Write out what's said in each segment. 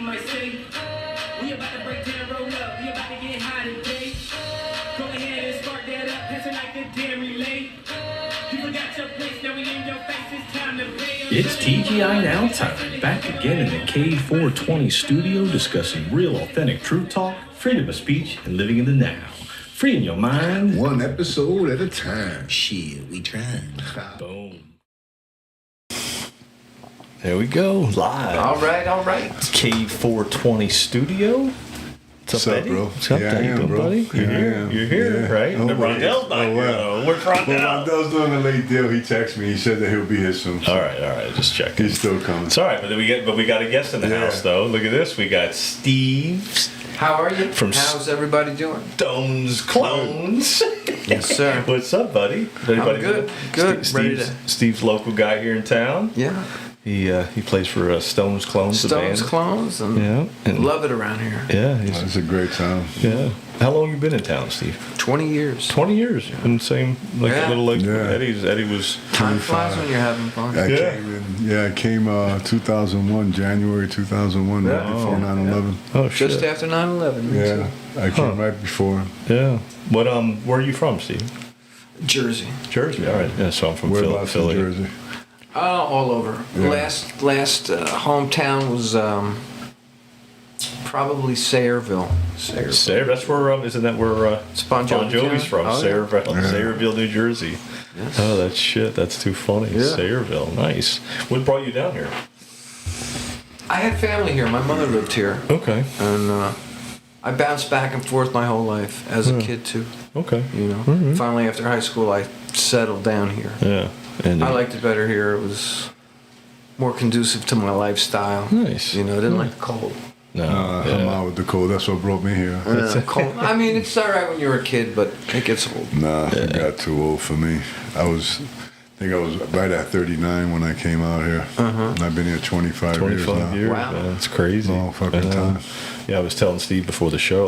might say. We about to break down, roll up. We about to get high today. Go ahead and spark that up. Pass it like a damn relay. You forgot your place. Now we in your face. It's time to pay. It's TGI Now time. Back again in the K420 studio discussing real authentic truth talk, freedom of speech, and living in the now. Freeing your mind. One episode at a time. Shit, we trying. Boom. There we go, live. All right. K420 studio. What's up, Eddie? bro? What's up, Yeah, I Eddie, am, bro. buddy? You're Yeah, I here, am. you're here, Yeah. right? Oh, And Rondell's not oh, here, wow. though. Where's Rondell? Well, Rondell's doing a late deal. He texted me. He said that he'll be here soon. All right, just checking. He's still coming. It's all right, but we got a guest in the Yeah. house, though. Look at this. We got Steve How are you? From How's everybody doing? Stone's Clones. Yes, sir. What's up, buddy? I'm good. Good. Ready Steve's local guy here in town. Yeah. He plays for Stone's Clones. the Stones, band. Clones, and And love it around here. Yeah, It's a great time. yeah. How long you been in town, Steve? 20 years. 20 years. Been the same, like Yeah. a little like Yeah. Eddie was. Time flies when you're having fun. I came 2001, January 2001, right Yeah. before 9/11. Oh shit. Just after 9/11. me Yeah, I came right before. Yeah. What where are you from, Steve? too. Jersey. Jersey. All right. Yeah. So I'm from Whereabouts in Philly. Jersey? All over. Yeah. Last hometown was probably Sayreville. Sayre, that's where isn't that where It's Bon Jovi's from? town? Oh, yeah. Sayreville, New Jersey. Yes. Oh, that's shit. That's too funny. Yeah. Sayreville, nice. What brought you down here? I had family here. My mother lived here. Okay. And I bounced back and forth my whole life as a kid too. Okay. You know. Mhm. Finally, after high school, I settled down here. Yeah. And I liked it better here. It was more conducive to my lifestyle. Nice. You know, I didn't like the cold. no. I'm out with the cold. That's what brought me here. Cold. I mean, it's all right when you're a kid, but it gets old. Nah, it got too old for me. I think I was right at 39 when I came out here. And I've been here 25 years 25 now. years, Wow. man. It's crazy. Long fucking I know. time. Yeah, I was telling Steve before the show,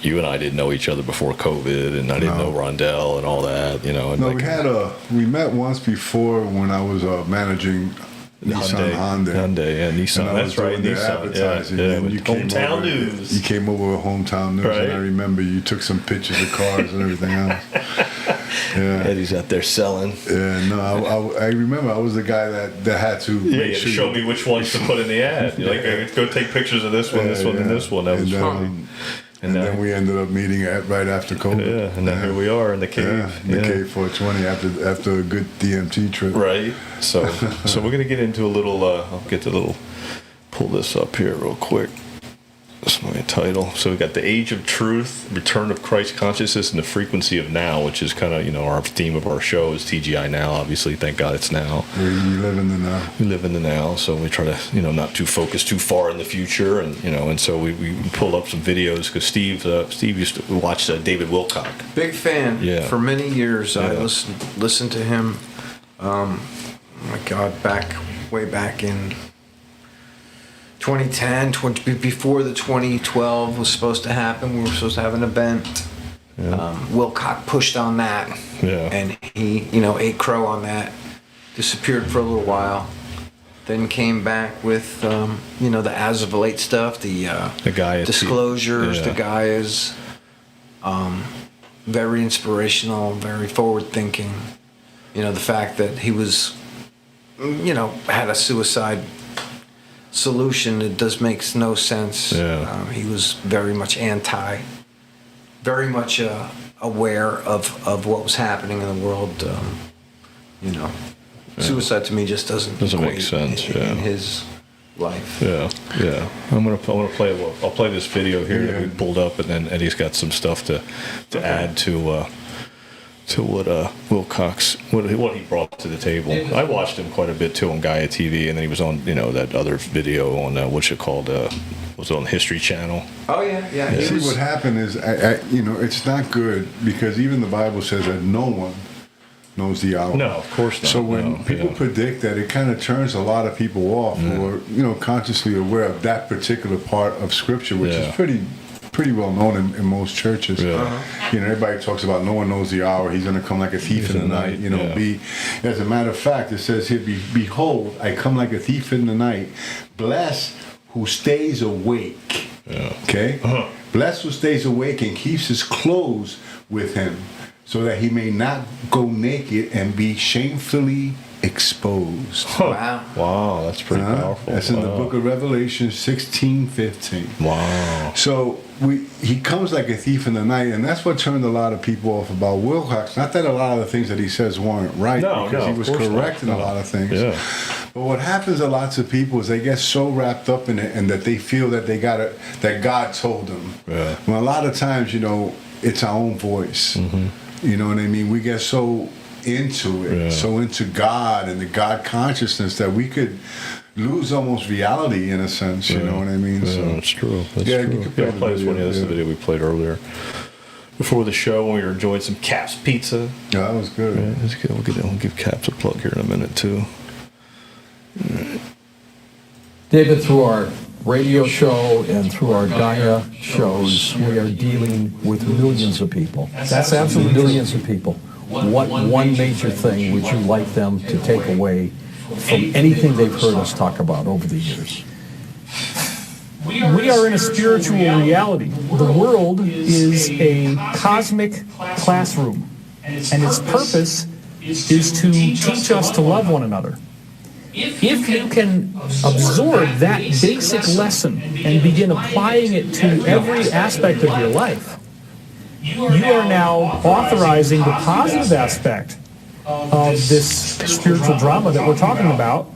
you and I didn't know each other before COVID, and I didn't know Rondell and all that, And No, we met once before when I was managing Nissan Hyundai. Yeah, Nissan. And I was That's right, doing their Nissan. advertising. Yeah, and with you came Hometown over, News. You came over with Hometown News, Right. and I remember you took some pictures of cars and everything else. Yeah. Eddie's out there selling. Yeah, no, I remember I was the guy that had to Yeah, make you sure show me which ones to put in the ad. You're like, go take pictures of this one, this one, and this one. That was funny. And then we ended up meeting right after COVID. Yeah, and then here we are in the cave. The K420 after a good DMT trip. Right. So we're gonna get into a little. I'll pull this up here real quick. That's my title. So we got the Age of Truth, Return of Christ Consciousness, and the Frequency of Now, which is kind of our theme of our show is TGI Now. Obviously, thank God it's now. We live in the now. We live in the now, so we try to not too focus too far in the future, and so we pulled up some videos because Steve used to watch David Wilcock. Big fan. Yeah. For many years, I Yeah. listened to him. Oh my God, way back in 2010, before the 2012 was supposed to happen. We were supposed to have an event. Wilcock pushed on that, and he, ate crow on that. Disappeared for a little while, then came back with, the as of late stuff, the Gaia disclosures. The guy is very inspirational, very forward thinking. The fact that he was, had a suicide solution, it just makes no sense. He was very much very much aware of what was happening in the world. Suicide to me just doesn't make sense in his life. Yeah. I'll play this video here that we pulled up, and then Eddie's got some stuff to add to what Wilcock's what he brought to the table. I watched him quite a bit too on Gaia TV, and then he was on that other video on what's it called was on History Channel. Oh yeah. See, what happened is it's not good because even the Bible says that no one knows the hour. No, of course not. So when people predict that, it kind of turns a lot of people off who are consciously aware of that particular part of Scripture, which is pretty well known in most churches. Everybody talks about no one knows the hour. He's going to come like a thief in the night. As a matter of fact, it says here, behold, I come like a thief in the night. Blessed who stays awake. Yeah. Okay? Blessed who stays awake and keeps his clothes with him, so that he may not go naked and be shamefully exposed. Wow, that's pretty powerful. That's in the book of Revelation 16:15. Wow. So he comes like a thief in the night, and that's what turned a lot of people off about Wilcox. Not that a lot of the things that he says weren't right, because he was correct in a lot of things. Yeah. But what happens to lots of people is they get so wrapped up in it, and that they feel that they got it, that God told them. Yeah. Well, a lot of times, it's our own voice. You know what I mean? We get so into it, so into God and the God consciousness, that we could lose almost reality in a sense. You know what I mean? Yeah, So that's true. That's Yeah, true. you can play I'll the play this video, one. Yeah, this is the video we played earlier before the show when we were enjoying some Caps pizza. yeah, that was good. Yeah, that's good. We'll give Caps a plug here in a minute too. David, through our radio show and through our Gaia shows, we are dealing with millions of people. That's absolutely millions of people. What one major thing would you like them to take away from anything they've heard us talk about over the years? We are in a spiritual reality. The world is a cosmic classroom, and its purpose is to teach us to love one another. If you can absorb that basic lesson and begin applying it to every aspect of your life, you are now authorizing the positive aspect of this spiritual drama that we're talking about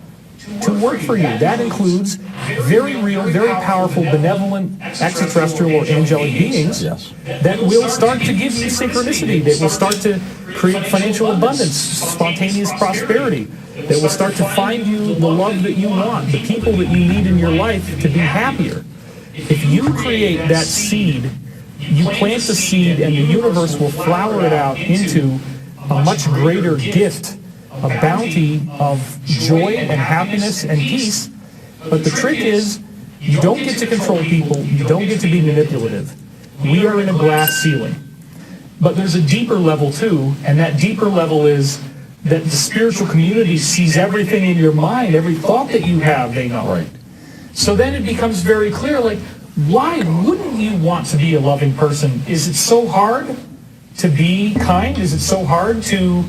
to work for you. That includes very real, very powerful, benevolent, extraterrestrial or angelic beings that will start to give you synchronicity, that will start to create financial abundance, spontaneous prosperity, that will start to find you the love that you want, the people that you need in your life to be happier. If you create that seed, you plant the seed and the universe will flower it out into a much greater gift, a bounty of joy and happiness and peace. But the trick is, you don't get to control people, you don't get to be manipulative. We are in a glass ceiling. But there's a deeper level too, and that deeper level is that the spiritual community sees everything in your mind, every thought that you have, they know. Right. So then it becomes very clear, like, why wouldn't you want to be a loving person? Is it so hard to be kind? Is it so hard to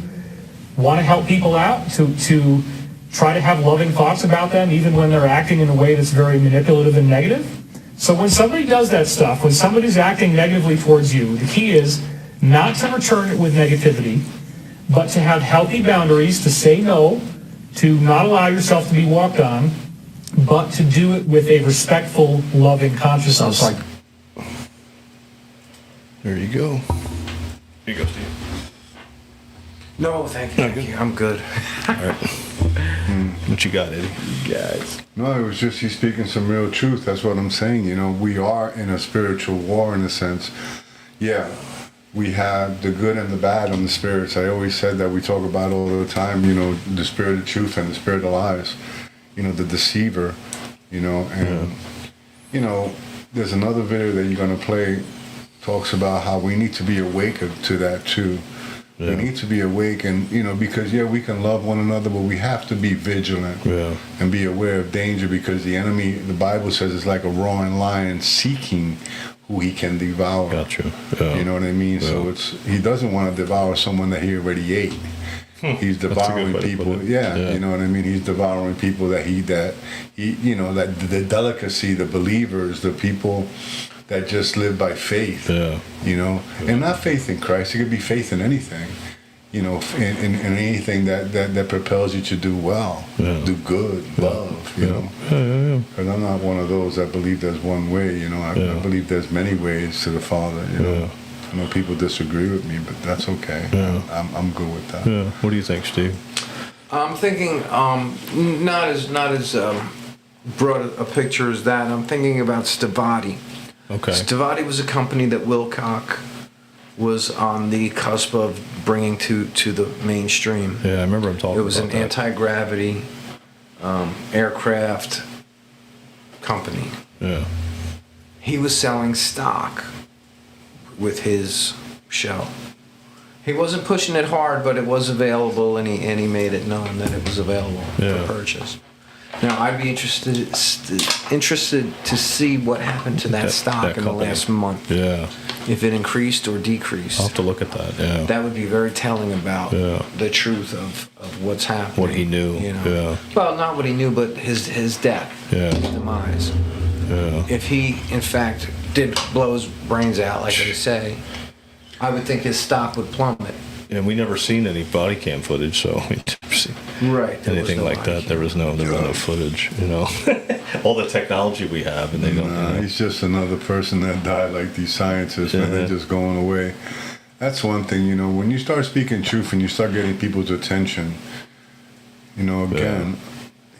want to help people out, to try to have loving thoughts about them, even when they're acting in a way that's very manipulative and negative? So when somebody does that stuff, when somebody's acting negatively towards you, the key is not to return it with negativity, but to have healthy boundaries, to say no, to not allow yourself to be walked on, but to do it with a respectful, loving consciousness. Sounds like... There you go. Here you go, Steve. No, thank you. I'm good. All right. What you got, Eddie? Guys. No, it was just he's speaking some real truth. That's what I'm saying. We are in a spiritual war in a sense. Yeah, we have the good and the bad on the spirits. I always said that we talk about all the time, the spirit of truth and the spirit of lies. The deceiver, and, there's another video that you're going to play, talks about how we need to be awake to that too. Yeah. We need to be awake and, because, we can love one another, but we have to be vigilant and be aware of danger, because the enemy, the Bible says, is like a roaring lion seeking who he can devour. Gotcha. Yeah. You know what I mean? Yeah. So he doesn't want to devour someone that he already ate. He's devouring people. Yeah, you know what I mean? He's devouring people that that the delicacy, the believers, the people that just live by faith. Yeah. And not faith in Christ. It could be faith in anything. In anything that propels you to do well, do good, love. Because I'm not one of those that believe there's one way. I believe there's many ways to the Father. I know people disagree with me, but that's okay. Yeah. I'm good with that. Yeah. What do you think, Steve? I'm thinking not as broad a picture as that. I'm thinking about Stavati. Okay. Stavati was a company that Wilcock was on the cusp of bringing to the mainstream. Yeah, I remember him talking about that. It was an anti-gravity aircraft company. Yeah. He was selling stock with his show. He wasn't pushing it hard, but it was available, and he made it known that it was available for purchase. Now, I'd be interested to see what happened to that stock that in the company. last month. Yeah. If it increased or decreased. I'll have to look at that. Yeah. That would be very telling about the truth of what's happening. What he knew. You know? Yeah. Well, not what he knew, but his death, Yeah. his demise. Yeah. If he, in fact, did blow his brains out, like they say, I would think his stock would plummet. And we never seen any body cam footage, so we never seen Right. anything like that. There was no footage. You know, all the technology we have, and they don't. Nah, You know. he's just another person that died like these scientists, and they're just going away. That's one thing, you know, when you start speaking truth and you start getting people's attention, you know, again,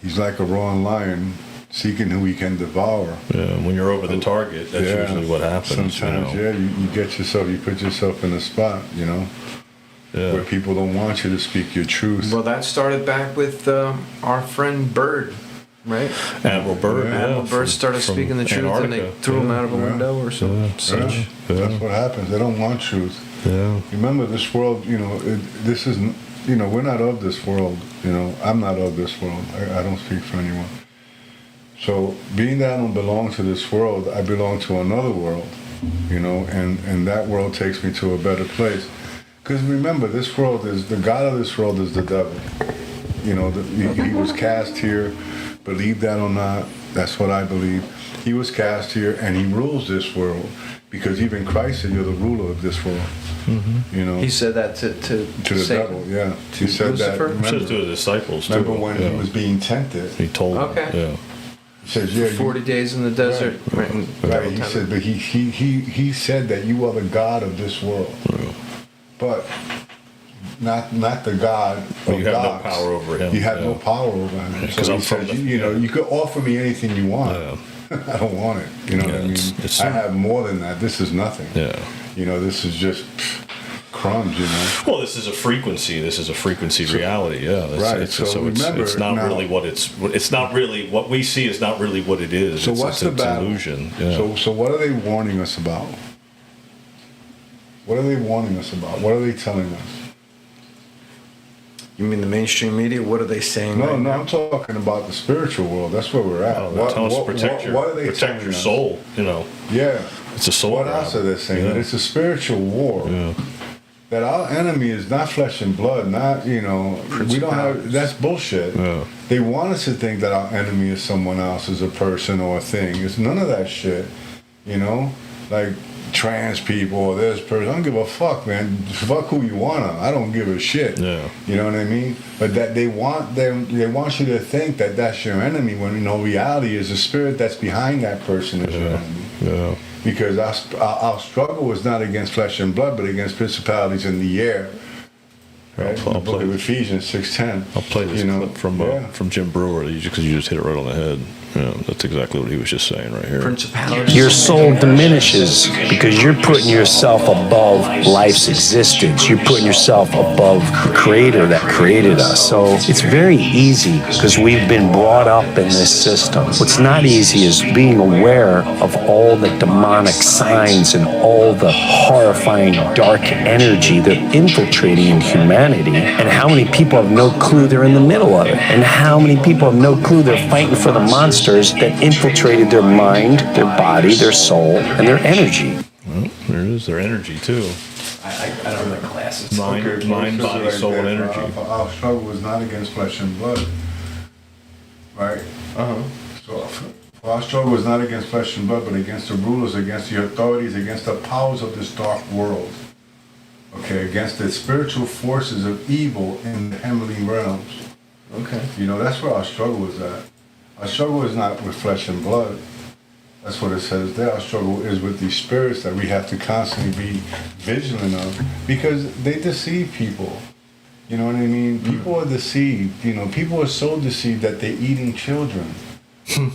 he's like a roaring lion seeking who he can devour. Yeah, when you're over the target, that's usually what happens. Sometimes, you know? you get yourself, you put yourself in a spot, you know, where people don't want you to speak your truth. Well, that started back with our friend Bird, right? Admiral Byrd. Yeah. Admiral Bird started from speaking the truth, and they Antarctica. threw him out of a Yeah. window or such. Yeah, that's what happens. They don't want truth. Yeah. Remember, this world, you know, this is, you know, we're not of this world. You know, I'm not of this world. I don't speak for anyone. So, being that I don't belong to this world, I belong to another world, you know, and that world takes me to a better place. Because remember, this world is, the God of this world is the devil. You know, he was cast here, believe that or not, that's what I believe. He was cast here and he rules this world. Because even Christ said, you're the ruler of this world. Mm-hmm. You know, He said that to the Satan. devil, yeah. To He said Lucifer? that. He says Remember, to the disciples too. remember when he was being tempted? He told Okay. them. Yeah. He says, yeah, 40 days in the desert. Right. and Right, devil he tempted said, but he said that you are the God of this world, but not the God of Well, you have no gods. power over him, You have no yeah. power over him. Because So I'm he from says, the- you know, you could offer me anything you want. Yeah. I don't want it. You know what I Yeah, mean? it's- I have more than that. This is nothing. Yeah. You know, this is just crumbs. You know. Well, this is a frequency. This is a frequency reality. Yeah. Right, so remember, it's not now- really what it's not really what we see is not really what it is. So it's, what's it's the battle? an illusion. Yeah. So what are they warning us about? What are they warning us about? What are they telling us? You mean the mainstream media? What are they saying? No, right no, now? I'm talking about the spiritual world. That's where we're at. Oh, they're telling us to protect what are they protect telling your us? soul. You know, Yeah. it's a soul. What grab. else are they saying? Yeah. That it's a spiritual war. Yeah. That our enemy is not flesh and blood. Not, you know, we don't have. That's bullshit. Yeah. They want us to think that our enemy is someone else, is a person or a thing. It's none of that shit. You know, like trans people or this person. I don't give a fuck, man. Fuck who you wanna. I don't give a shit. Yeah. You know what I mean? But that they want you to think that that's your enemy when in reality is the spirit that's behind that person is your enemy. Yeah. Because our struggle is not against flesh and blood, but against principalities in the air. Right? I'll The book play- of Ephesians 6:10. I'll play this You know, clip yeah. from Jim Brewer because you just hit it right on the head. Yeah, that's exactly what he was just saying right here. Principalities. Your soul diminishes because you're putting yourself above life's existence. You're putting yourself above the creator that created us. So it's very easy because we've been brought up in this system. What's not easy is being aware of all the demonic signs and all the horrifying dark energy that's infiltrating in humanity, and how many people have no clue they're in the middle of it, and how many people have no clue they're fighting for the monsters that infiltrated their mind, their body, their soul, and their energy. Well, there it is. Their energy too. I don't have glasses. Mind, Okay, mind, well, body, right soul, and there, energy. Our struggle is not against flesh and blood. Right? So our struggle is not against flesh and blood, but against the rulers, against the authorities, against the powers of this dark world. Okay, against the spiritual forces of evil in the heavenly realms. Okay. You know, that's where our struggle is at. Our struggle is not with flesh and blood. That's what it says there. Our struggle is with these spirits that we have to constantly be vigilant of because they deceive people. You know what I mean? People are deceived. You know, people are so deceived that they're eating children. Do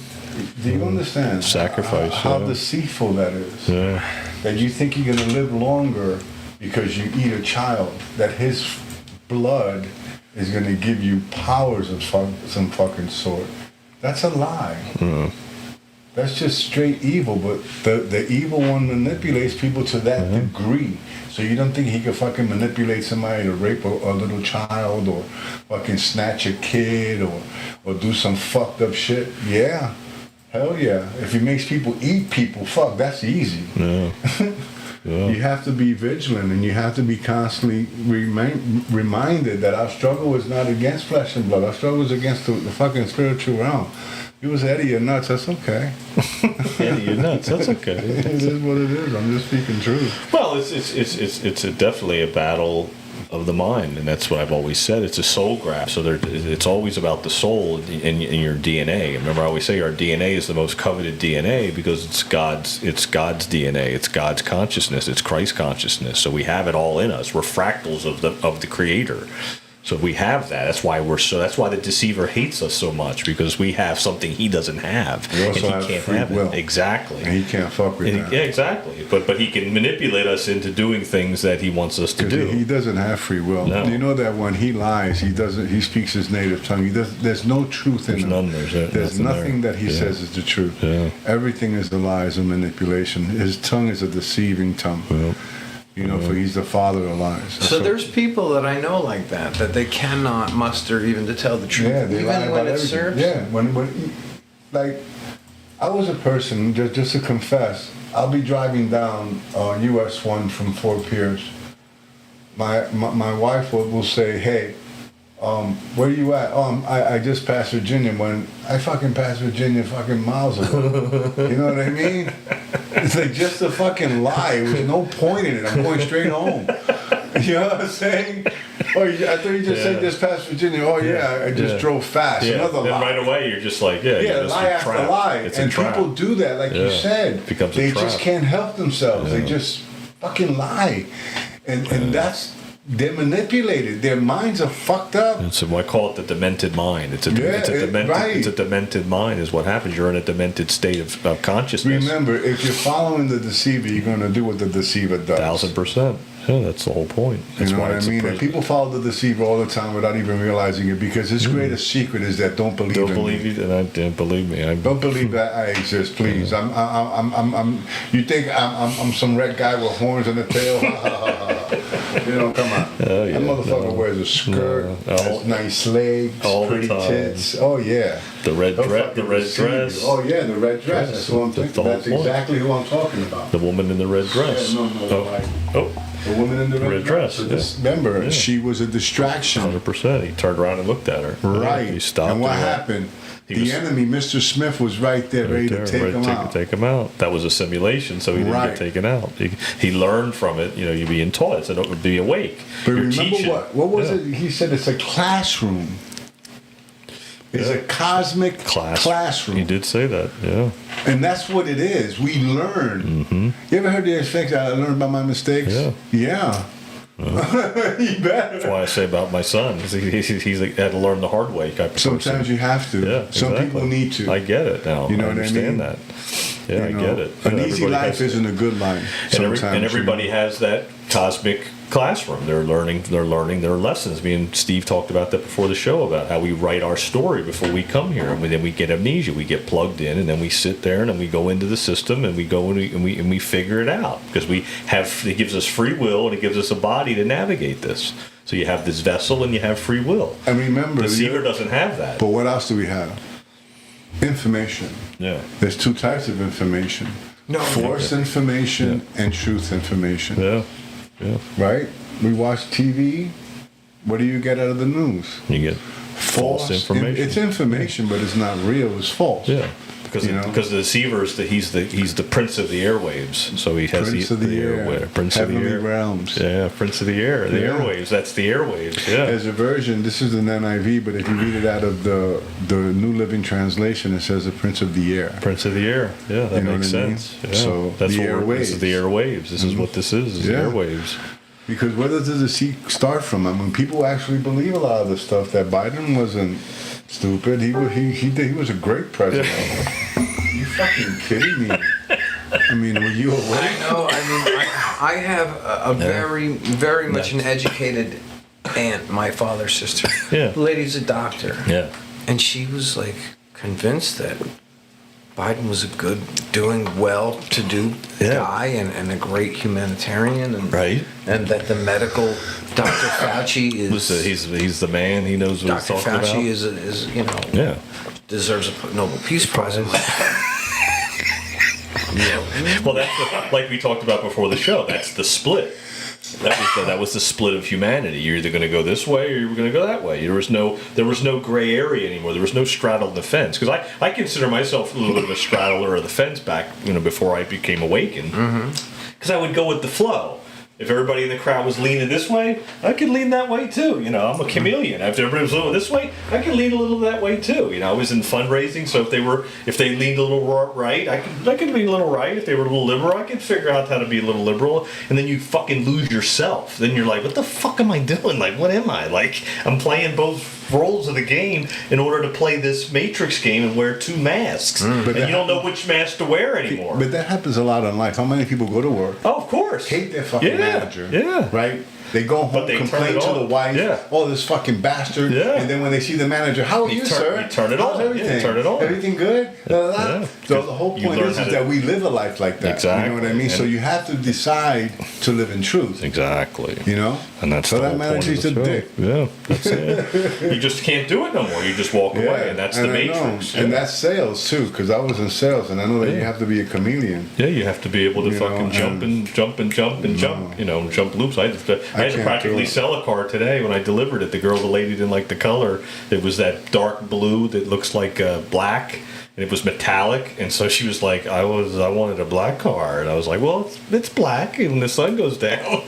you understand? Sacrifice, How yeah. deceitful that is. Yeah. That you think you're going to live longer because you eat a child. That his blood is going to give you powers of some fucking sort. That's a lie. That's just straight evil, but the evil one manipulates people to that degree. So you don't think he could fucking manipulate somebody to rape a little child or fucking snatch a kid or do some fucked up shit? Yeah. Hell yeah. If he makes people eat people, fuck, that's easy. Yeah. Yeah. You have to be vigilant, and you have to be constantly reminded that our struggle is not against flesh and blood. Our struggle is against the fucking spiritual realm. People say, Eddie, you're nuts. That's okay. Eddie, you're nuts. That's okay. It is what it is. I'm just speaking truth. Well, it's definitely a battle of the mind, and that's what I've always said. It's a soul grab. So it's always about the soul in your DNA. Remember, I always say our DNA is the most coveted DNA because it's God's DNA. It's God's consciousness. It's Christ consciousness. So we have it all in us. We're fractals of the Creator. So if we have that, that's why the deceiver hates us so much, because we have something he doesn't have, We also and he have can't free have will. it. Exactly. And he can't fuck with that. Yeah, exactly. But he can manipulate us into doing things that he wants us to do. He doesn't have free will. No. You know that when he lies, he speaks his native tongue. There's no truth in him. There's nothing that he says is the truth. Yeah. Everything is the lies and manipulation. His tongue is a deceiving tongue. Yeah. You know, for he's the father of lies. So there's people that I know like that they cannot muster even to tell the truth. Yeah, they lie even about when it everything. serves. Yeah, when like I was a person, just to confess, I'll be driving down US 1 from Fort Pierce. My wife will say, hey, where you at? Oh, I just passed Virginia. When I fucking passed Virginia fucking miles ago. You know what I mean? It's like just a fucking lie. There's no point in it. I'm going straight home. You know what I'm saying? Oh, I thought you just said just past Virginia. Oh yeah, I just drove fast. Yeah. Another Then lie. right away you're just like, Lie after trap. lie. It's a And trap. people do that, like you said. It becomes a they trap. just can't help themselves. Yeah. They just fucking lie, and they're manipulated. Their minds are fucked up. And so I call it the demented mind. It's a demented mind is what happens. You're in a demented state of consciousness. Remember, if you're following the deceiver, you're going to do what the deceiver does. 1,000%. Yeah, that's the whole point. That's You know why what I it's mean? And people follow the deceiver all the time without even realizing it, because his greatest secret is that don't believe don't in believe me. you, and I didn't believe me. Don't believe that I exist, please. I'm you think I'm some red guy with horns and a tail? You know, come on. Oh, yeah, That motherfucker no. wears a skirt, No. has nice legs, All the pretty time. tits. Oh yeah. The red They'll dress. fucking The red deceive dress. you. Oh yeah, the red dress. Dress. That's what I'm That's the thinking. whole That's point. exactly who I'm talking about. The woman in the red dress. Yeah, no, like, Oh, the woman in the red, Red dress, So yeah. just remember, Yeah. she was a distraction. 100%. He turned around and looked at her. Right. He stopped. And what her. happened? He The was- enemy, Mr. Smith, was right there, ready to take him out. Take him out. That was a simulation, so he didn't Right. get taken out. He learned from it. You know, you're being taught. So don't be awake. But You're remember teaching. what was Yeah. it? He said it's a classroom. It's a cosmic classroom. He did say that. Yeah. And that's what it is. We learn. Mm-hmm. You ever heard the things I learned by my mistakes? Yeah. Yeah. You better. That's why I say about my son. He's like, had to learn the hard way type of Sometimes person. you have to. Yeah, Some exactly. people need to. I get it now. You know I what I understand mean? that. Yeah, I You know, get it. An You know, easy everybody life has- isn't a good life. Sometimes, and everybody has that cosmic classroom. They're learning their lessons. Me and Steve talked about that before the show, about how we write our story before we come here, and then we get amnesia. We get plugged in, and then we sit there, and then we go into the system, and we go and we figure it out, because it gives us free will, and it gives us a body to navigate this. So you have this vessel, and you have free will. And remember, The deceiver doesn't have that. But what else do we have? Information. Yeah. There's two types of information. No. False information and truth information. Yeah. Yeah. Right? We watch TV. What do you get out of the news? You get false information. It's information, but it's not real. It's false. Yeah, because You know? because the deceiver is he's the prince of the airwaves. So he has Prince of the air. prince Heavenly of the air realms. Yeah, prince of the air. The Yeah. airwaves. That's the airwaves. Yeah. There's a version, this is an NIV, but if you read it out of the New Living Translation, it says the Prince of the Air. Prince of the air. Yeah, that You know makes what I mean? sense. Yeah. So, that's the what this is airwaves. the airwaves. This is what this is. Yeah. The airwaves. Because where does the deceit start from? I mean, people actually believe a lot of the stuff that Biden wasn't stupid. He was a great president. You fucking kidding me? I mean, were you aware? I know. I mean, I have a very, very much an educated aunt, my father's sister. Yeah. The lady's a doctor. Yeah. And she was like convinced that Biden was a good, doing well-to-do guy and a great humanitarian, and Right. and that the medical Dr. Fauci is He's the man. He knows what Dr. he's talking Fauci about. is Yeah. deserves a Nobel Peace Prize. Well, that's like we talked about before the show. That's the split. That was the split of humanity. You're either going to go this way or you're going to go that way. There was no gray area anymore. There was no straddle the fence. Because I consider myself a little bit of a straddler of the fence back, before I became awakened. Because I would go with the flow. If everybody in the crowd was leaning this way, I could lean that way too. I'm a chameleon. If everybody was leaning this way, I could lean a little that way too. I was in fundraising, so if they leaned a little right, I could lean a little right. If they were a little liberal, I could figure out how to be a little liberal. And then you fucking lose yourself. Then you're like, what the fuck am I doing? Like, what am I? Like, I'm playing both roles of the game in order to play this Matrix game and wear two masks. And you don't know which mask to wear anymore. But that happens a lot in life. How many people go to work? Oh, of course. Hate their fucking manager. Yeah. Right? They go home, they turn complain it to on. the wife, Yeah. oh, this fucking bastard. Yeah. And then when they see the manager, how are you, sir? You turn it How's on. everything? Yeah, turn it on. Everything good? Yeah. So the whole You point learn is how to- that we live a life like that. Exactly. You know what I mean? So And- you have to decide to live in truth. Exactly. And that's so the that whole point manager's of the a show. dick. Yeah, that's it. You just can't do it no more. You just walk away, and that's the I know. Matrix. And that's sales too, because I was in sales, and I know that you have to be a chameleon. Yeah, you have to be able to fucking jump and jump and jump and jump. Jump loops. I had to can't do practically it. sell a car today when I delivered it. The lady didn't like the color. It was that dark blue that looks like black. And it was metallic, and so she was like, I wanted a black car. And I was like, well, it's black, and the sun goes down.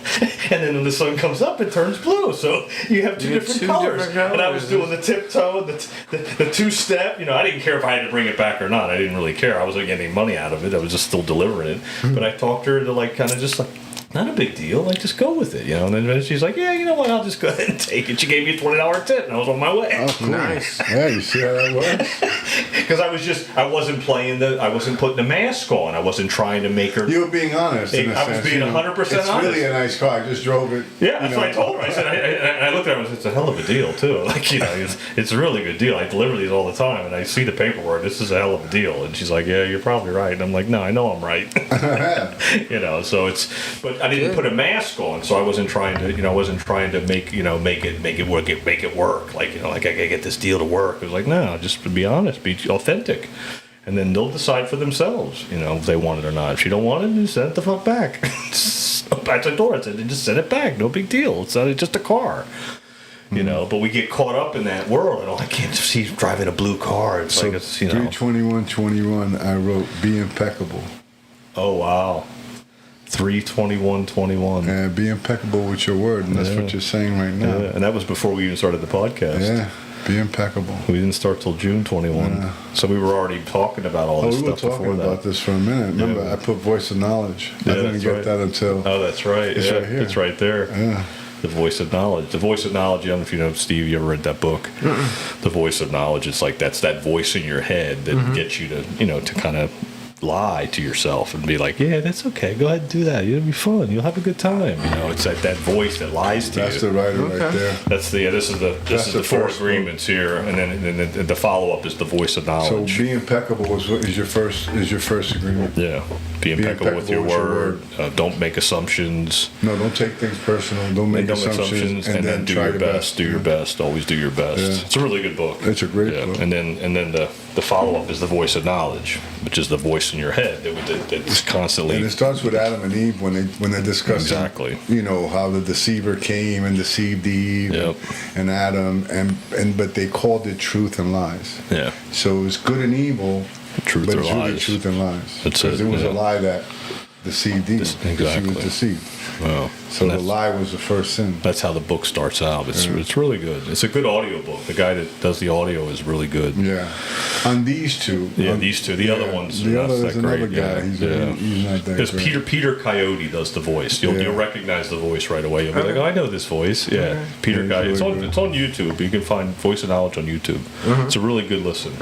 And then when the sun comes up, it turns blue. So you have two different colors. And I was doing the tiptoe, the two-step. I didn't care if I had to bring it back or not. I didn't really care. I wasn't getting any money out of it. I was just still delivering it. But I talked her to kind of just not a big deal. Like, just go with it, And then she's like, yeah, you know what? I'll just go ahead and take it. She gave me a $20 tip, and I was on my way. Oh, cool. Nice. Yeah, you see how that works? Because I wasn't putting the mask on. I wasn't trying to make her. You were being honest. In a I was sense, being 100% honest. It's really a nice car. I just drove it. Yeah, that's what I told her. I said, I looked at her and I said, it's a hell of a deal, too. It's a really good deal. I deliver these all the time, and I see the paperwork. This is a hell of a deal. And she's like, yeah, you're probably right. And I'm like, no, I know I'm right. So but I didn't put a mask on, so I wasn't trying to make it work. Like I gotta get this deal to work. It was like, no, just to be honest, be authentic. And then they'll decide for themselves, if they want it or not. If you don't want it, then send it the fuck back. Back to the door. I said, just send it back. No big deal. It's just a car. But we get caught up in that world. I can't see driving a blue car. It's So like it's 3/21/21, I wrote, be impeccable. Oh wow. 3/21/21. And be impeccable with your word, and that's what you're saying right now. Yeah, and that was before we even started the podcast. Yeah, be impeccable. We didn't start till June 21. Yeah. So we were already talking about all this We were stuff talking before about that. this for a minute. Remember, Yeah. I put voice of knowledge. Yeah, I didn't that's get right. that until. Oh, that's right. It's right here. It's right there. Yeah. The Voice of Knowledge. The Voice of Knowledge, I don't know if you know, Steve, you ever read that book? The Voice of Knowledge. It's like that's that voice in your head that gets you to, to kind of lie to yourself and be like, yeah, that's okay. Go ahead and do that. It'll be fun. You'll have a good time. It's like that voice that lies to That's you. the writer right there. This is That's the the four first agreements here, and then the follow up is the Voice of So Knowledge. be impeccable is your first agreement. Yeah, be impeccable with your word. Don't make assumptions. No, don't take things personal. Don't make assumptions, and then do try your best. Do your best. Always do your best. Yeah. It's a really good book. It's a great book. And then the follow up is the Voice of Knowledge, which is the voice in your head that's constantly. And it starts with Adam and Eve when they're discussing, Exactly. How the deceiver came and deceived Eve Yep. and Adam, but they called it truth and lies. Yeah. So it's good and evil, Truth but or it's really lies. truth and lies. That's Because it, it was yeah. a lie that deceived Eve. Because she Exactly. was deceived. Well, So the lie was the first sin. That's how the book starts out. It's really good. It's a good audio book. The guy that does the audio is really good. Yeah. On these two. Yeah, these two. The other ones are The not other that is another great. guy. Yeah. He's not that Because great. Peter Coyote does the voice. You'll recognize the voice right away. You'll be like, oh, I know this voice. Yeah, Peter Yeah, Coyote. he's really It's on YouTube. You can find Voice of Knowledge on YouTube. It's a really good listen.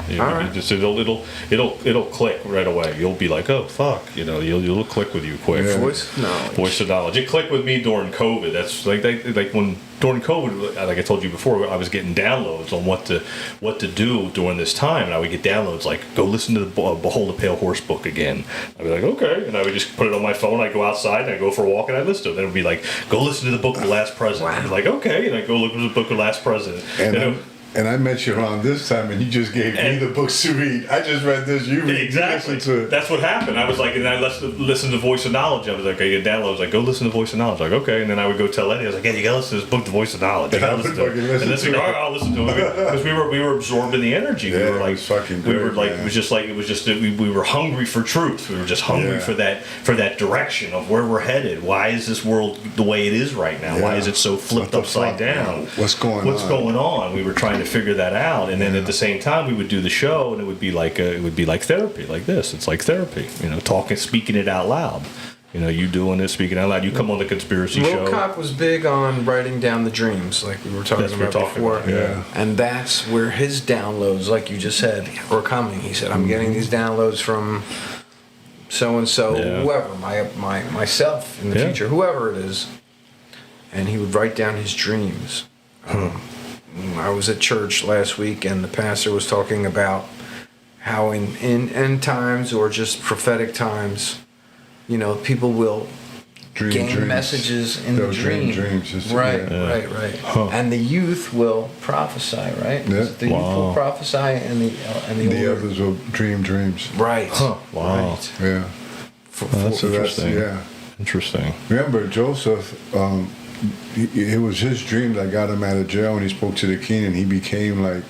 It'll click right away. You'll be like, oh fuck, it'll click with you quick. Yeah. Voice of Knowledge. Voice of Knowledge. It clicked with me during COVID. That's like when during COVID, like I told you before, I was getting downloads on what to do during this time, and I would get downloads like go listen to the Behold the Pale Horse book again. I'd be like, okay, and I would just put it on my phone. I'd go outside and I'd go for a walk and I'd listen to it. Then it would be like, go listen to the book of the Last President. I'd be like, okay, and I'd go look at the book of the Last President. And I met you around this time, and you just gave me the books to read. I just read this. You read. Exactly. You to it. That's what happened. I was like, and I listened to Voice of Knowledge. I was like, I get downloads. Like, go listen to Voice of Knowledge. Like, okay. And then I would go tell Eddie. I was like, Eddie, you gotta listen to this book, The Voice of Knowledge. You gotta listen to it. And this like, I'll listen to it because we were absorbing the energy. Yeah, we were like, it was fucking great, we were like, man. it was just that we were hungry for truth. We were just hungry for that direction of where we're headed. Why is this world the way it is right now? Yeah. Why is it so flipped upside down? What's going on? We were trying to figure that out, and then at the same time we would do the show, and it would be like therapy, like this. It's like therapy, speaking it out loud. You doing it, speaking out loud. You come on the conspiracy show. Wilcock was big on writing down the dreams, like we were talking about before. Yeah. And that's where his downloads, like you just said, were coming. He said, I'm getting these downloads from so-and-so, whoever, myself in the future, whoever it is. And he would write down his dreams. I was at church last week, and the pastor was talking about how in end times or just prophetic times, people will gain messages in the dream. Dreams. Right. And the youth will prophesy, right? Yeah. The youth will prophesy, and the others will dream dreams. Right. Wow. Right. Yeah. That's interesting. Interesting. Remember, Joseph, it was his dream that got him out of jail, and he spoke to the king, and he became like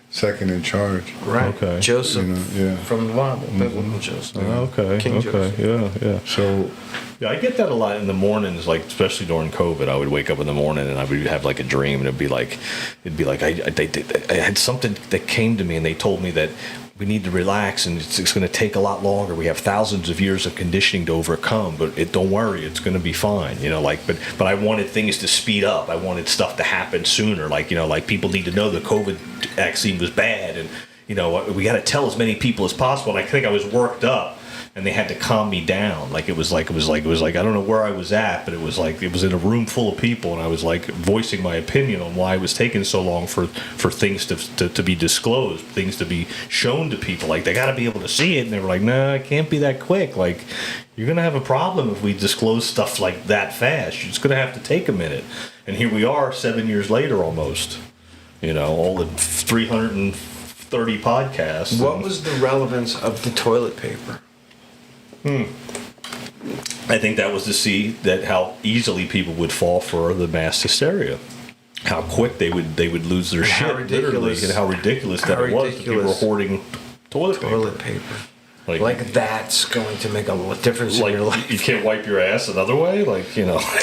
second in charge. Right. Okay. Joseph from the Bible, biblical Joseph. Okay. King Joseph. Yeah. So, I get that a lot in the mornings, like especially during COVID. I would wake up in the morning and I would have like a dream, and it'd be like I had something that came to me, and they told me that we need to relax, and it's going to take a lot longer. We have thousands of years of conditioning to overcome, but don't worry, it's going to be fine. But I wanted things to speed up. I wanted stuff to happen sooner. Like people need to know the COVID vaccine was bad, and we got to tell as many people as possible. And I think I was worked up, and they had to calm me down. It was like I don't know where I was at, but it was in a room full of people, and I was like voicing my opinion on why it was taking so long for things to be disclosed, things to be shown to people. Like, they got to be able to see it, and they were like, "No, it can't be that quick. Like, you're gonna have a problem if we disclose stuff like that fast. It's gonna have to take a minute." And here we are, 7 years later, almost. All the 330 podcasts. What was the relevance of the toilet paper? I think that was to see that how easily people would fall for the mass hysteria, how quick they would lose their shit, literally, and how ridiculous that it was that people were hoarding toilet paper. Like that's going to make a difference in your life. You can't wipe your ass another way, I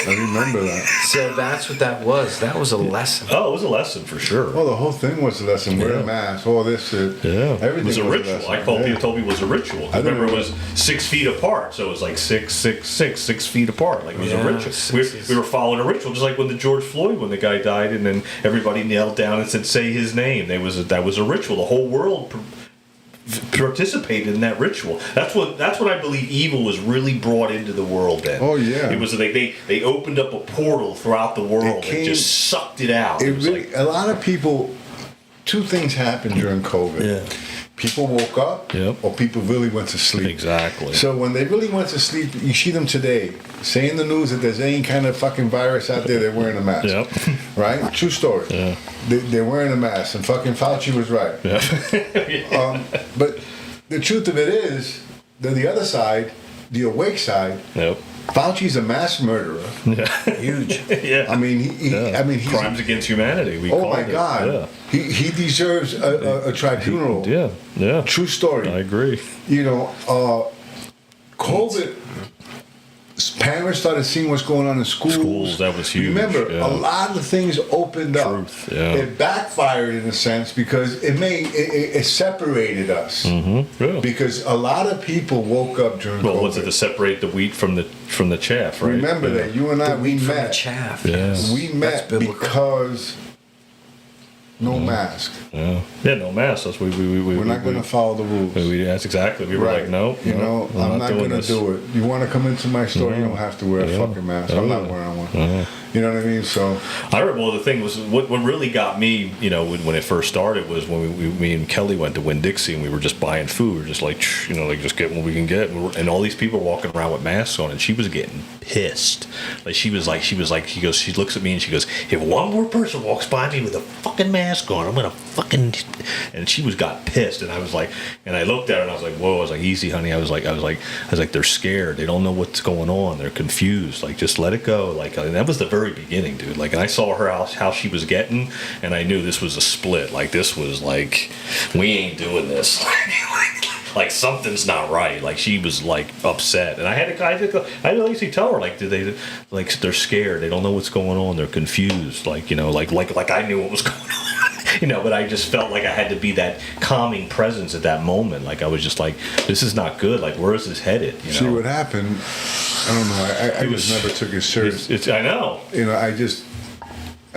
remember that. So that's what that was. That was a lesson. Oh, it was a lesson for sure. Well, the whole thing was a lesson. Wear a mask, all this shit. Yeah, everything it was a ritual. lesson. I told people it was a ritual. I remember it was 6 feet apart, so it was like 6 feet apart. Like, it was a ritual. We were following a ritual, just like when the guy died, and then everybody knelt down and said, "Say his name." That was a ritual. The whole world participated in that ritual. That's what I believe evil was really brought into the world then. Oh yeah. It was like they opened up a portal throughout the world and just sucked it out. A lot of people, two things happened during COVID. Yeah. People woke up, or people really went to sleep. Exactly. So when they really went to sleep, you see them today saying the news that there's any kind of fucking virus out there, they're wearing a mask. Yep. Right? True story. Yeah. They're wearing a mask, and fucking Fauci was right. Yeah. But the truth of it is, the other side, the awake side, Fauci's a mass murderer. Yeah. Huge. Yeah. I mean, he's crimes against humanity. Oh my God. Yeah. He deserves a tribunal. Yeah. True story. I agree. COVID. Parents started seeing what's going on in schools. That was huge. Remember, a lot of things opened up. It backfired in a sense because it separated us. Mm-hmm. Yeah. Because a lot of people woke up during COVID. Was it to separate the wheat from the chaff, right? Remember that you and I, we met. The chaff. Yeah. We met because No mask. Yeah, no mask. That's We're not going to follow the rules. That's exactly. We were like, nope. You know, I'm not going to do it. You want to come into my store, you don't have to wear a fucking mask. I'm not wearing one. You know what I mean? So well, the thing was, what really got me, you know, when it first started was when me and Kelly went to Winn-Dixie and we were just buying food. We were just like, you know, like just getting what we can get. And all these people were walking around with masks on, and she was getting pissed. Like she looks at me and she goes, if one more person walks by me with a fucking mask on, I'm gonna fucking. And she got pissed, and I was like, and I looked at her and I was like, whoa. I was like, easy, honey. I was like, they're scared. They don't know what's going on. They're confused. Like, just let it go. Like, and that was the very beginning, dude. Like, and I saw her how she was getting, and I knew this was a split. Like, this was like, we ain't doing this. Like something's not right. Like she was like upset, and I had to at least tell her like, they're scared. They don't know what's going on. They're confused. Like, you know, like I knew what was going on. You know, but I just felt like I had to be that calming presence at that moment. Like I was just like, this is not good. Like, where is this headed? You know? See what happened? I don't know. I just never took it serious. I know. You know, I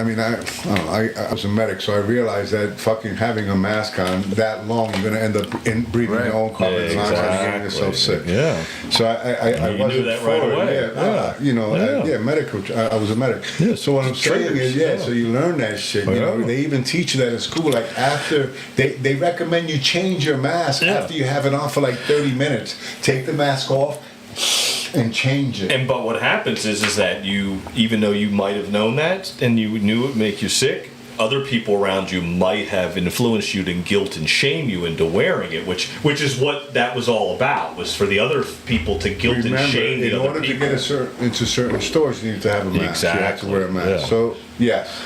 don't know, I was a medic, so I realized that fucking having a mask on that long, you're going to end up breathing your own carbon monoxide and getting yourself sick. Yeah. So I wasn't knew that right away. Medical. I was a medic. Yeah. So what I'm saying is, so you learn that shit. You know, they even teach you that in school. Like after, they recommend you change your mask after you have it on for like 30 minutes. Take the mask off and change it. But what happens is that you, even though you might have known that and you knew it would make you sick, other people around you might have influenced you to guilt and shame you into wearing it, which is what that was all about, was for the other people to guilt and shame the other people. In order to get into certain stores, you need to have a mask. Exactly. You have to wear a mask. Yeah. So, yes.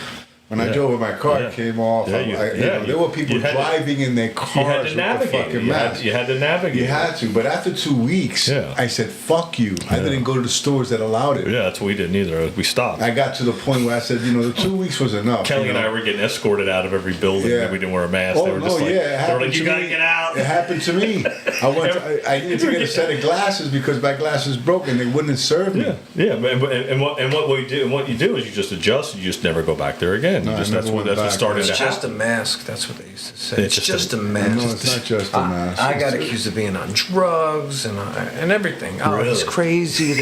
When I drove with my car, it came off. There were people driving in their cars with the fucking mask. You had to navigate. You had to. But after 2 weeks, I said, fuck you. I didn't go to the stores that allowed it. Yeah, that's what we didn't either. We stopped. I got to the point where I said, the 2 weeks was enough. Kelly and I were getting escorted out of every building that we didn't wear a mask. They were just like, you gotta get out. It happened to me. I needed to get a set of glasses because my glasses broke and they wouldn't serve me. Yeah. And what you do is you just adjust. You just never go back there again. That's what started to happen. It's just a mask. That's what they used to say. It's just a mask. No, it's not just a mask. I got accused of being on drugs and everything. Oh, really? He's crazy.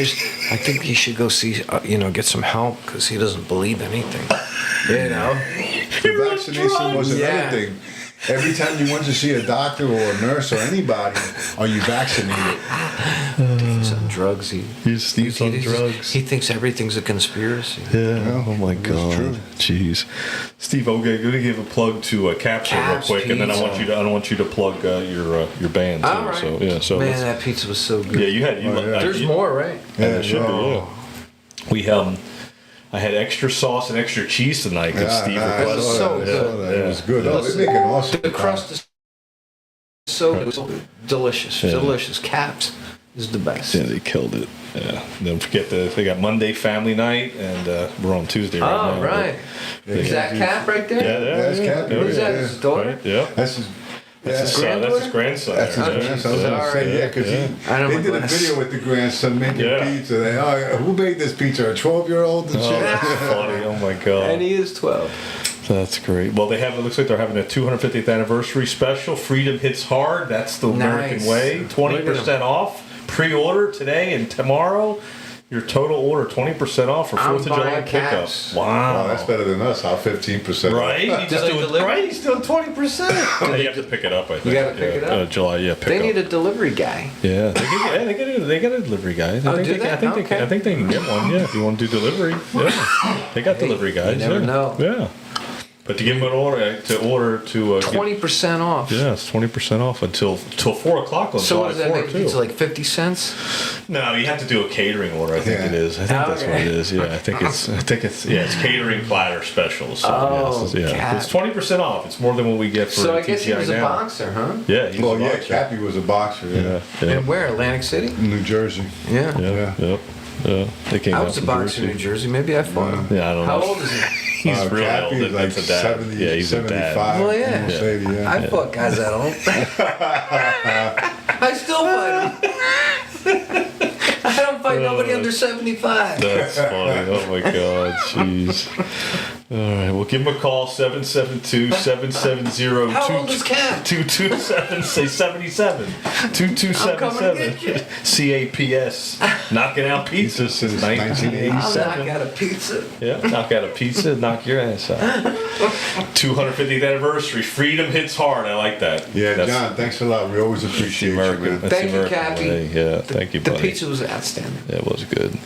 I think he should go see, get some help because he doesn't believe anything. You know? The vaccination was another thing. Every time you went to see a doctor or a nurse or anybody, are you vaccinated? He's on drugs. He's on drugs. He thinks everything's a conspiracy. Yeah. Oh my God. True. Jeez. Steve, I'm going to give a plug to Capsule real quick, and then I want you to plug your band too. All right. So man, that pizza was so good. Yeah, you had. There's more, right? Yeah, there should be. Yeah. We I had extra sauce and extra cheese tonight because Steve requested. It was so good. It was good. Oh, they're making awesome. The crust is so delicious. Delicious. Caps is the best. Yeah, they killed it. Yeah. Don't forget they got Monday family night, and we're on Tuesday right now. Oh, right. Is that Cap right there? Yeah, that's Cap. What is that? His daughter? Right? Yeah. That's his grandson. That's his grandson. That's his grandson. Because they did a video with the grandson making pizza. Who made this pizza? A 12-year-old? That's funny. Oh my God. And he is 12. That's great. Well, it looks like they're having a 250th anniversary special. Freedom hits hard. That's the American way. 20% off. Pre-order today and tomorrow. Your total order 20% off for 4th of July pickup. Wow, that's better than us. How 15%? Right? You just do it right. He's doing 20%. You have to pick it up. I think you got to pick it up. July. Yeah, they need a delivery guy. Yeah, they got a delivery guy. I think they can get one. Yeah, if you want to do delivery. Yeah, they got delivery guys. You never know. Yeah. But to give them an order, to 20% off. Yeah, it's 20% off until 4 o'clock on July 4th. So what does that make it to, like 50 cents? No, you have to do a catering order. I think it is. I think that's what it is. Yeah, I think it's catering platter specials. So, it's 20% off. It's more than what we get for So TGI I guess he was a boxer, huh? Yeah, he's a boxer. Cappy was a boxer. Yeah. And where? Atlantic City? New Jersey. Yeah. They came I was a boxer in New Jersey. Maybe I fought him. Yeah, I don't know. How old is he? He's really old. He's like That's a dad. 70, yeah, he's 75. a dad. Well, yeah. Almost 80, I fought guys that old. I still fight them. I don't fight nobody under 75. That's funny. Oh my God, jeez. All right, well, give him a call, 772-770-2227. How old is Cat? 227, say 77. I'm coming to 2277. CAPS. Knocking out pizzas since I'll 1987. knock out a pizza. Yeah, knock out a pizza, knock your ass out. 250th anniversary. Freedom hits hard. I like that. Yeah, That's John, thanks a lot. We always appreciate you, American. man. That's Thank you, American Cappy. way. Yeah, thank you, The buddy. pizza was outstanding. That was good.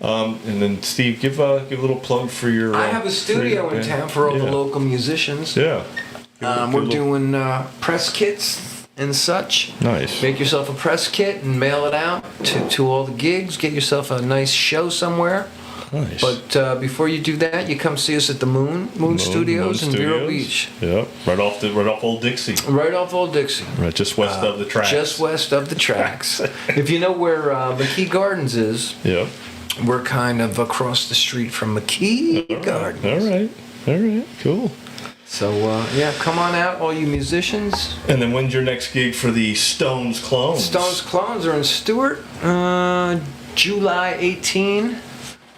And then Steve, give a little plug for your. I have a studio in town for all the Yeah. local musicians. Yeah. We're doing press kits and such. Nice. Make yourself a press kit and mail it out to all the gigs. Get yourself a nice show somewhere. Nice. But before you do that, you come see us at the Moon Studios in Vero Beach. Yep. Right off Old Dixie. Right off Old Dixie. Right, just west of the tracks. Just west of the tracks. If you know where McKee Gardens is, Yep. we're kind of across the street from McKee Gardens. All right. Cool. So, yeah, come on out, all you musicians. And then when's your next gig for the Stones Clones? Stones Clones are in Stewart, July 18.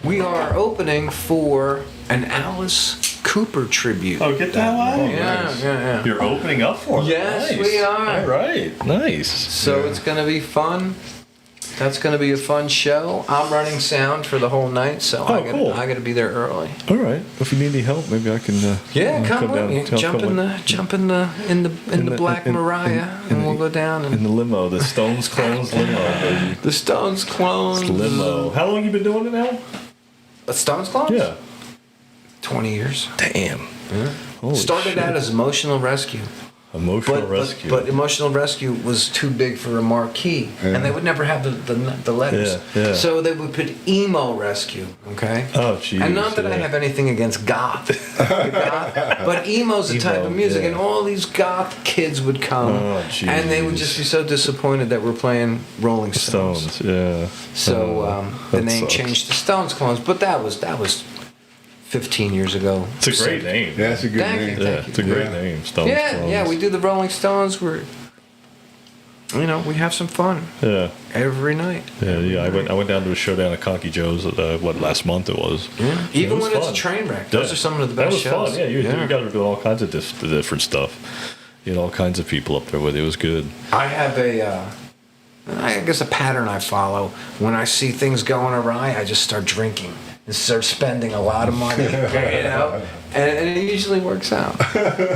We are opening for an Alice Cooper tribute. Oh, get the hell out of here. Yeah. You're opening up for them. Yes, Nice. we are. All right. Nice. So it's going to be fun. That's going to be a fun show. I'm running sound for the whole night, so cool. I got to be there early. All right. If you need any help, maybe I can. Come with me. I'll Jump come in the Black Mariah, and we'll go down in and the limo, the Stones Clones limo, baby. the Stones Clones Limo. How long you been doing it now? Stones Clones? Yeah. 20 years. Damn. Holy Started shit. out as Emotional Rescue. Emotional Rescue. But Emotional Rescue was too big for a marquee, and they would never have the letters. Yeah. So they would put Emo Rescue, okay? Oh, jeez. And not that I have anything against goth, but emo's a type of music, yeah. and all these goth kids would come, and they would jeez. just be so disappointed that we're playing Rolling Stones. Stones, yeah. So the that name sucks. changed to Stones Clones, but that was 15 years ago. It's a great name. Yeah, that's a good Thank you, name. thank Yeah, it's a great Yeah. name. Stones Clones. Yeah, we do the Rolling Stones. We have some fun Yeah. every night. Yeah. I went down to a show down at Conky Joe's. Last month it was. Yeah. Even It was when it's fun. a train wreck, those Yeah. are some of the That best was shows. fun. Yeah, you guys were doing all kinds of different stuff. You had all kinds of people up there with you. It was good. I have I guess a pattern I follow. When I see things going awry, I just start drinking and start spending a lot of money, and it usually works out.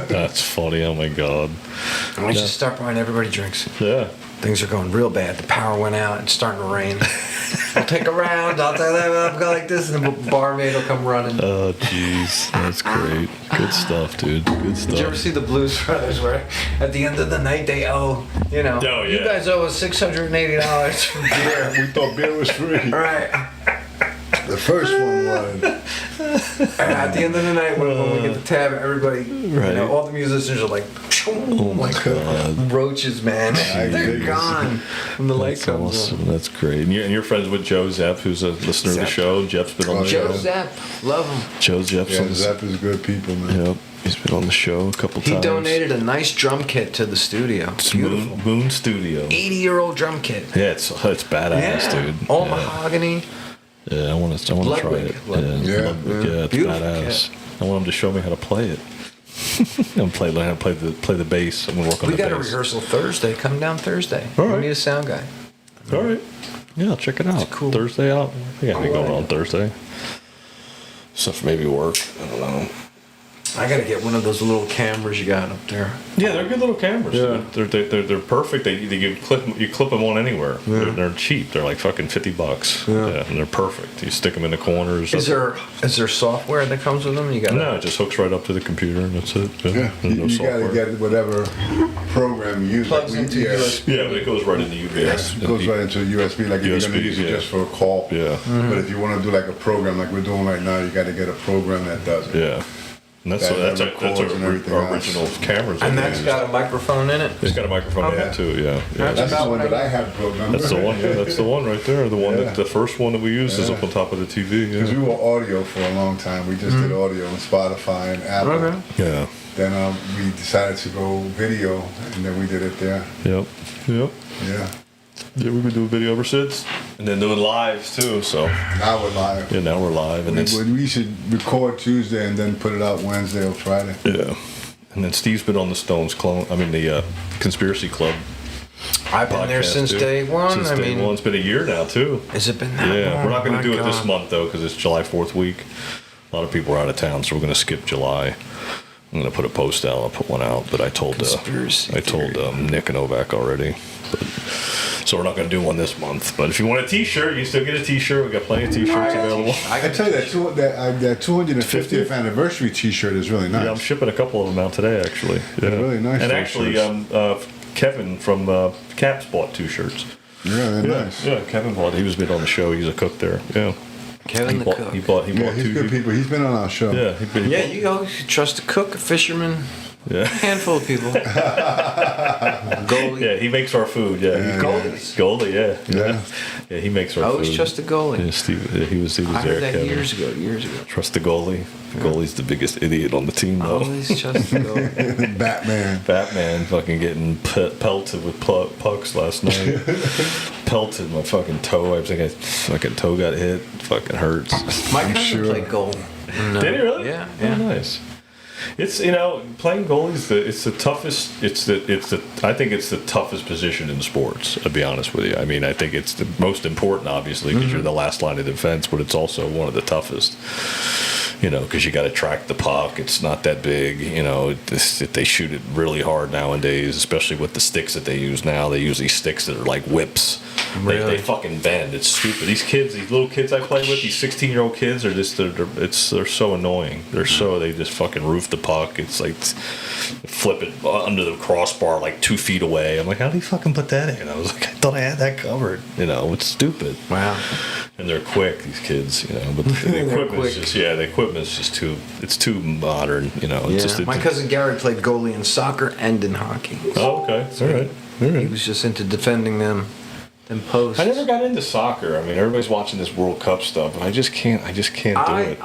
That's funny. Oh my god. And I just start buying everybody drinks. Yeah. Things are going real bad. The power went out. It's starting to rain. I'll take a round. I'll tell them I'll go like this, and the barmaid will come running. Oh jeez, that's great. Good stuff, dude. Good stuff. Did you ever see the Blues Brothers where at the end of the night they owe, you yeah. guys owe us $680 for beer. We thought beer was free. Right. The first one was. And at the end of the night when we get the tab, everybody, Right. all the musicians are like, like God. roaches, man. They're dig it. gone when the light That's comes awesome. on. That's great. And you're friends with Joe Zepp, who's a listener of the Zepp. show. Jeff's been on the Joe show. Zapp, love him. Joe Zepp's on Yeah, the Zapp is good people, man. Yep. He's been on the show a couple He times. donated a nice drum kit to the studio. It's Beautiful. Moon Studio. 80-year-old drum kit. Yeah, it's badass, dude. All yeah. mahogany. Yeah, I want to try Ludwig. it. Ludwig. Yeah, Ludwig, yeah. it's Beautiful badass. I want him to show me how to play it. I'm learn how to play the bass. I'm gonna work on We the got a bass. rehearsal Thursday. Come down Thursday. All We right. need a sound guy. All right. Yeah, I'll check it out. cool. Thursday out. I think I can go on Thursday. Except for maybe work. I don't know. I got to get one of those little cameras you got up there. Yeah, they're good little cameras. Yeah. They're perfect. You clip them on anywhere. Yeah. They're cheap. They're like fucking $50. Yeah. And they're perfect. You stick them in the corners. Is there software that comes with them? You got No, it just hooks right up to the computer and that's it. Yeah, There's no you got to software. get whatever program you use. Plugs Like into USB. Yeah, but it goes right into UPS. It goes right into a USB, like if you're going to USB, use it yeah. just for a call. Yeah. But if you want to do like a program like we're doing right now, you got to get a program that does it. Yeah. And that's That our records and everything else. original cameras. And that we that's use. got a microphone in it. It's got a microphone in Okay. it too. Yeah. That's about the one what that I I have programmed. That's the one. Yeah, that's the one right there. The one Yeah. that the first one that we used is up on top of the TV. Because Yeah. we were audio for a long time. We just did audio on Spotify and Apple. Okay. Yeah. Then we decided to go video, and then we did it there. Yep. Yep. Yeah. Yeah, we've been doing video ever since. And then doing lives too. So Now we're live. yeah, now we're live, and then We should record Tuesday and then put it out Wednesday or Friday. yeah, and then Steve's been on the Stones clone. I mean the Conspiracy Club. I've been there podcast, since too. day one. Since I day mean, one. It's been a year now too. has it been that Yeah, long? we're not going My to do it this God. month though because it's July 4th week. A lot of people are out of town, so we're going to skip July. I'm going to put a post out. I'll put one out, but I told Conspiracy Nick and Novak already. But, so we're not going to do one this month. But if you want a T-shirt, you can still get a T-shirt. We got plenty of T-shirts available. I tell you that 250th anniversary T-shirt is really nice. Yeah, I'm shipping a couple of them out today, actually. Yeah. They're really nice, And those actually, shirts. Kevin from Caps bought 2 shirts. Yeah, they're nice. Yeah, Kevin bought. He was been on the show. He's a cook there. Yeah. Kevin the cook. He bought Yeah, he's 2. good people. He's been on our show. Yeah, Yeah, you go. You trust a cook, a fisherman, yeah. a handful of people. Goalie. Yeah, he makes our food. Yeah, Yeah, Goalies. Goalie. Yeah, Yeah. yeah. He makes our I food. always trust the goalie. Yeah, Steve. He was I there. heard that Kevin. years ago. Trust the goalie. The goalie's the biggest idiot on the team, though. Always trust the goalie. Batman. Batman fucking getting pelted with pucks last night. Pelted my fucking toe. I was thinking fucking toe got hit. Fucking hurts. My cousin Sure. played goal. No. Did he really? Yeah. Oh, Yeah. nice. It's playing goalie's it's the toughest. I think it's the toughest position in sports. I'll be honest with you. I mean, I think it's the most important, obviously, because you're the last line of defense, but it's also one of the toughest. Because you got to track the puck. It's not that big. They shoot it really hard nowadays, especially with the sticks that they use now. They use these sticks that are like whips. Really? They fucking bend. It's stupid. These little kids I play with, these 16-year-old kids, are just they're so annoying. They just fucking roof the puck. It's like flip it under the crossbar like 2 feet away. I'm like, how do you fucking put that in? I was like, I thought I had that covered. It's stupid. Wow. And they're quick, these kids, but the equipment's just too modern, It's My cousin Gary played goalie in soccer and in hockey. Oh, okay. All right. He was just into defending them posts. I never got into soccer. I mean, everybody's watching this World Cup stuff, and I just can't do it.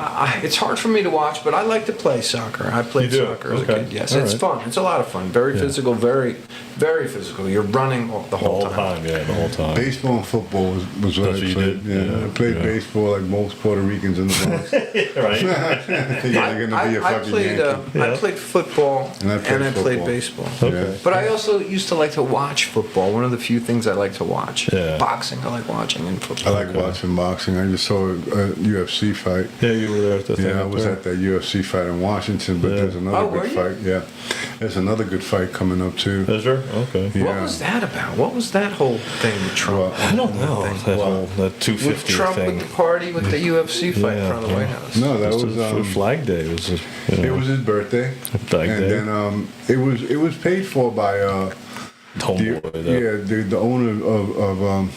It's hard for me to watch, but I like to play soccer. I played You do? soccer as a Okay. kid. Yes, All it's right. fun. It's a lot of fun. Very physical. Very, very physical. You're running the whole time. Yeah, the whole time. Baseball and football was what That's I what you played. did? Yeah, I played Yeah. baseball like most Puerto Ricans in the Bronx. Right. I think you're gonna be a I fucking played. Yankee. I played football And I played football. baseball. Okay. But I also used to like to watch football. One of the few things I like to watch. Yeah. Boxing. I like watching in I football. like watching boxing. I just saw a UFC fight. Yeah, you were there at the thing. Yeah, I up was there. at that UFC fight in Washington, but Yeah. there's another Oh, were good you? fight. Yeah, there's another good fight coming up too. Is there? Okay. Yeah. What was that about? What was that whole thing with Trump? Well, I don't know. That 250 With Trump thing. with the party with the UFC fight in front of the White House. No, that It was Flag Day. It was just, it was his birthday, Flag and Day. then it was paid for by Homeboy. the owner of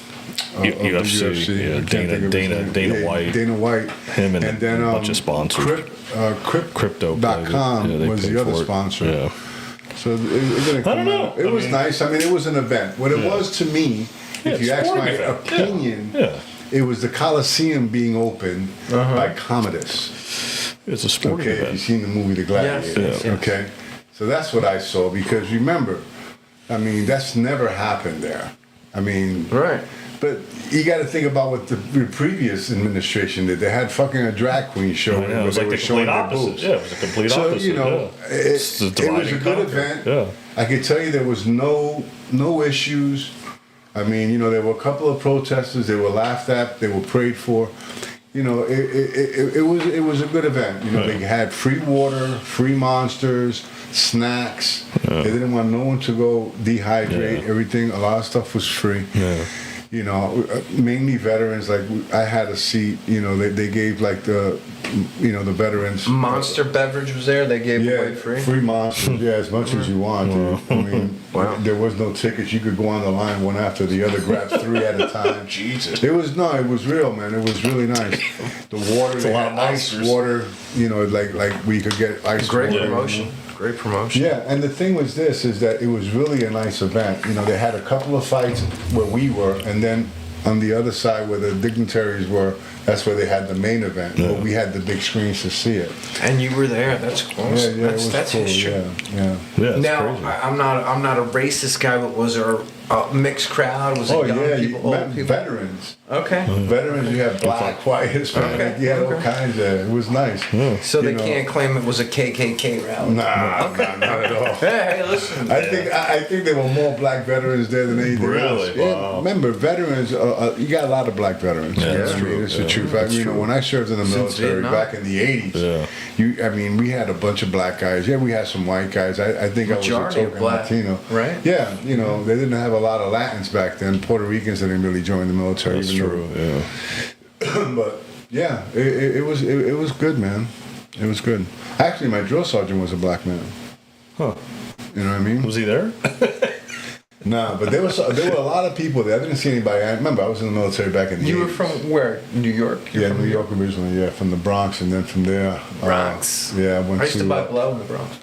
UFC, the UFC. yeah, I can't think of his name. Dana White. Dana White. Him and then a bunch of sponsors. Crypto.com was the other sponsor. Yeah. So it didn't I come don't know. out. It was nice. I mean, it was an event. What it was to me, Yeah, if you ask sporting my event. opinion, Yeah. it was the Coliseum being opened by Commodus. It's a sporting Okay, if event. you've seen the movie The Gladiator. Yes, yes. Okay, so that's what I saw because remember, I mean, that's never happened there. I mean, Right. but you got to think about what the previous administration did. They had fucking a drag queen show I know, where it was they like were the showing complete their opposite. boobs. Yeah, it was the complete So opposite. you know, yeah. It's the it divide was a and good conquer. event. Yeah. I can tell you there was no issues. I mean, you know, there were a couple of protesters. They were laughed at. They were prayed for. You know, it was a good event. You know, they had free water, free monsters, snacks. They didn't want no one to go dehydrate. Yeah. Everything, a lot of stuff was free. Yeah. You know, mainly veterans. Like I had a seat. You know, they gave like the veterans. Monster beverage was there. They gave away free. monsters. Yeah, as much as you want. Dude. I mean, Wow. there was no tickets. You could go on the line one after the other, grab 3 at a time. Jesus. It was real, man. It was really nice. The water, they a lot had of ice monsters. water. You know, like we could get ice Great water. promotion. Great promotion. Yeah, and the thing was this, is that it was really a nice event. You know, they had a couple of fights where we were, and then on the other side where the dignitaries were That's where they had the main event. Yeah. But we had the big screens to see it. And you were there. That's cool. That's cool. history. Yeah. Yeah, it's Now, crazy. I'm not a racist guy, but was there a mixed crowd? Was it young people, old people? Veterans. Okay. Veterans, you had black, white, Hispanic, Okay. you had all kinds of. It was nice. So they You know. can't claim it was a KKK rally. Nah, not at all. Hey, listen. I think there were more black veterans there than anything Really? else. Yeah, Wow. remember, veterans. You got a lot of black veterans. Yeah, that's I mean, true. it's Yeah, the truth. that's You know, true. when I served in the military Vietnam. back in the '80s, we had a bunch of black guys. Yeah, we had some white guys. I think Majority I was a of token black, Latino. right? Yeah, you know, they didn't have a lot of Latins back then. Puerto Ricans didn't really join the military. That's even true. though- Yeah. but yeah, it was good, man. It was good. Actually, my drill sergeant was a black man. Huh. You know what I mean? Was he there? No, but there were a lot of people there. I didn't see anybody. I remember I was in the military back in the You were 80s. from where? New York? You're Yeah, from New York originally. Yeah, from the Bronx, and then from there. Bronx. Yeah, I went I used to buy blow in the Bronx.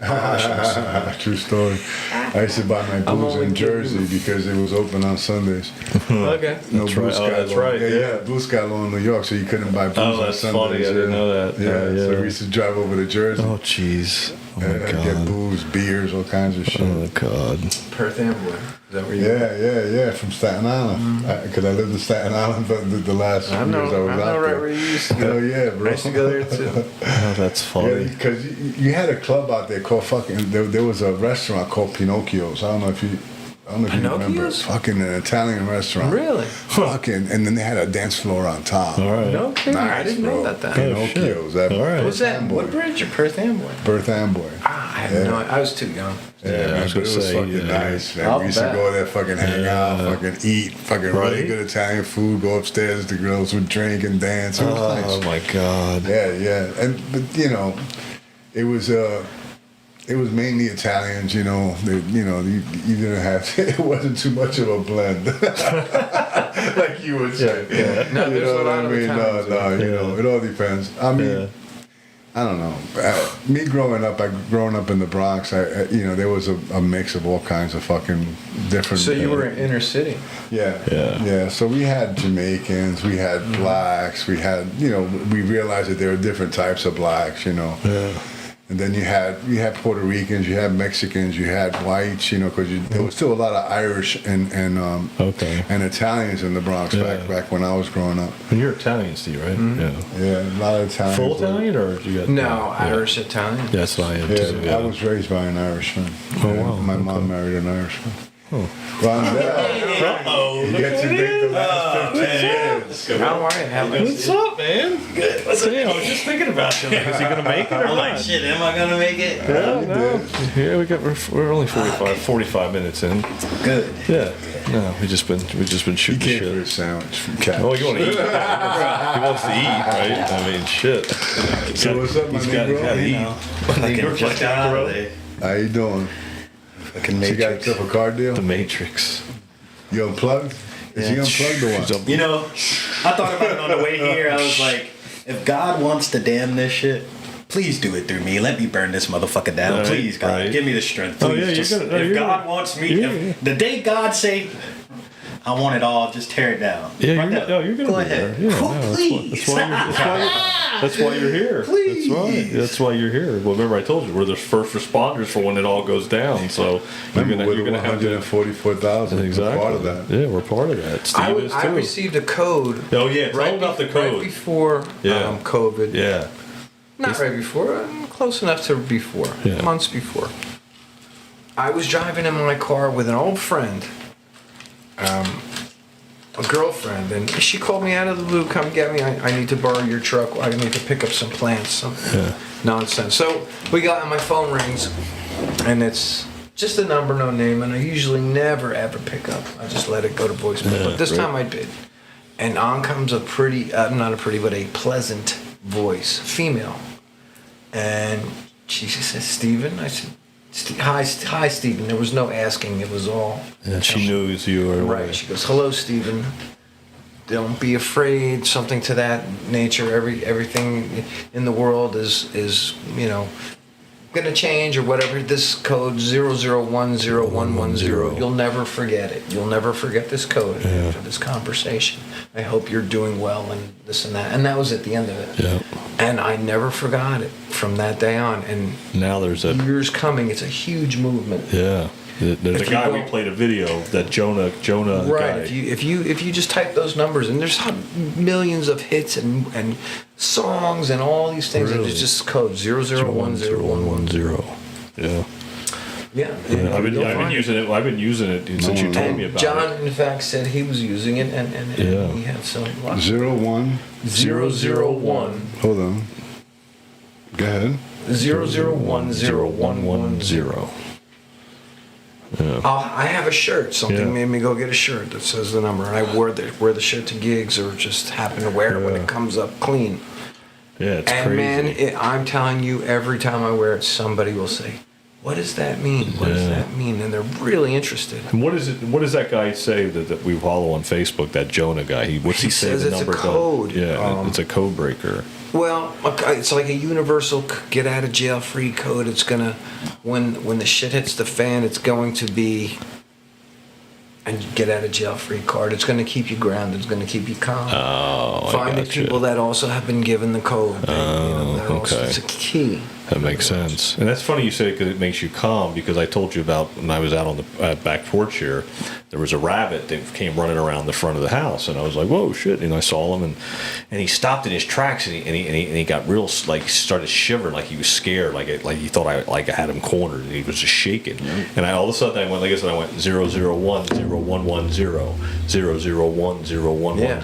True story. I used to buy my booze only in kidding. Jersey because it was open on Sundays. Okay. No That's Blue right. Oh, Sky that's Law. right, yeah. Blue Sky Law in New York, so you couldn't buy booze Oh, on that's Sundays. funny. I didn't know that. Yeah, Yeah. so we used to drive over to Jersey Oh, jeez. Oh, my and get God. booze, beers, all kinds of shit. Oh, God. Perth Amboy. Is that where you Yeah, from Staten Island. Because I lived in Staten Island the last I know, years I was I out know there. right where you used to go. Hell yeah, bro. I used to go there too. Oh, that's Yeah, funny. because you had a club out there called fucking. There was a restaurant called Pinocchio's. I don't know if you remember. Pinocchio's? Fucking an Italian restaurant. Really? Fucking, and then they had a dance floor on top. All right. No kidding. I Nice, didn't bro. know about that. Pinocchio's. That All right. Was that Amboy. Woodbridge or Perth Amboy? Berth Amboy. I have Yeah. no idea. I was too young. Yeah, I man, was but gonna it was say, fucking yeah. nice, man. I'll We used to bet. go there, fucking hang out, fucking eat, fucking really Right? good Italian food, go upstairs, the girls would drink and dance. It was Oh, nice. my God. Yeah. But you know, it was mainly Italians, you know. You didn't have it wasn't too much of a blend, like you would say. Yeah. No, You there's know a what lot I of mean? Italians. No, you Yeah. know, it all depends. I mean, Yeah. I don't know. Me growing up in the Bronx, there was a mix of all kinds of fucking different. So you were in inner city. Yeah. So we had Jamaicans, we had blacks, we had, we realized that there were different types of blacks, Yeah. And then you had Puerto Ricans, you had Mexicans, you had whites, because there was still a lot of Irish and Okay. and Italians in the Bronx back when I was growing up. And you're Italian, Steve, right? Yeah. Yeah, a lot of Italians. Full Italian, or you got? No, yeah. Irish Italian. That's what I am Yeah, too. Yeah. I was raised by an Irishman. Oh, wow. My mom married an Irishman. Rondell, you get to date the last 15 years. How are you? What's up, man? Good. I was just thinking about you. Is he gonna make it or I'm like, not? shit, am I gonna make it? Yeah, no. Yeah, we're only 45 minutes in. Good. Yeah. No, we've just been He shooting came for shit. his sandwich from Cat. Oh, you want to eat? He wants to eat, right? I mean, shit. So what's up, my He's got Negro? to You eat. know, You're fucking just got out of there. How you doing? Fucking You got Matrix. yourself a car deal? The Matrix. You unplugged? Is he Yeah. unplugged or She's what? up- You know, I thought about it on the way here. I was like, if God wants to damn this shit, please do it through me. Let me burn this motherfucker down. Right, Please, God. right. Give me the strength. Oh, Please. yeah, you're Just- gonna- no, if you're God gonna- wants me, yeah, if yeah. the day God say, I want it all, just tear it down. Yeah, Right now. you're gonna Go be ahead. there. Yeah, Oh, no, please. that's why you're here. Please. That's right. That's why you're here. Well, remember I told you we're the first responders for when it all goes down. So Remember, you're gonna have to 144,000. exactly Part of that. Yeah, we're part of that. Steve is I too. received a code. Oh yeah, tell about the code. Right before Yeah. COVID. Yeah. Not right before, close enough to before, Yeah. months before. I was driving in my car with an old friend, a girlfriend, and she called me out of the blue, come get me, I need to borrow your truck, I need to pick up some plants, some nonsense. So we got, and my phone rings, and it's just a number, no name, and I usually never ever pick up. I just let it go to voicemail, but this time I did. And on comes a pretty, not a pretty, but a pleasant voice, female. And she says, Stephen? I said, hi, Stephen. There was no asking. It was all. Yeah, she knew it was you or Right. She goes, hello, Stephen. Don't be afraid. Something to that nature. Everything in the world is gonna change or whatever. This code 00101110. You'll never forget it. You'll never forget this code after this conversation. I hope you're doing well and this and that. And that was at the end of it. Yeah. And I never forgot it from that day on. And now there's a years coming. It's a huge movement. Yeah. There's a guy we played a video that Jonah right. guy. If you just type those numbers and there's millions of hits and songs and all these things. Really? And it's just code 00101110. Yeah. Yeah. I've been using it. I've been using it since you told me about John, it. in fact, said he was using it, and he had some. 01. 001. Hold on. Go ahead. 00101110. Yeah. I have a shirt. Something made me go get a shirt that says the number, and I wear the shirt to gigs or just happen to wear it when it comes up clean. Yeah, it's and crazy. man, I'm telling you, every time I wear it, somebody will say, "What does that mean? What does that mean?" And they're really interested. And what is it? What does that guy say that we follow on Facebook? That Jonah guy. What's he say? Says The it's number a code. Yeah, it's a code breaker. Well, it's like a universal get out of jail free code. It's gonna, when the shit hits the fan, it's going to be and get out of jail free card. It's going to keep you grounded. It's going to keep you calm. Oh, Finding people that also have been given the code. Okay. It's a key. That makes sense. And that's funny you say it because it makes you calm, because I told you about when I was out on the back porch here, there was a rabbit that came running around the front of the house, and I was like, whoa, shit. And I saw him, and he stopped in his tracks, and he got real, like, started shivering, like he was scared, like he thought I had him cornered, and he was just shaking. And all of a sudden I went, like I said, I went 0010110, 0010110,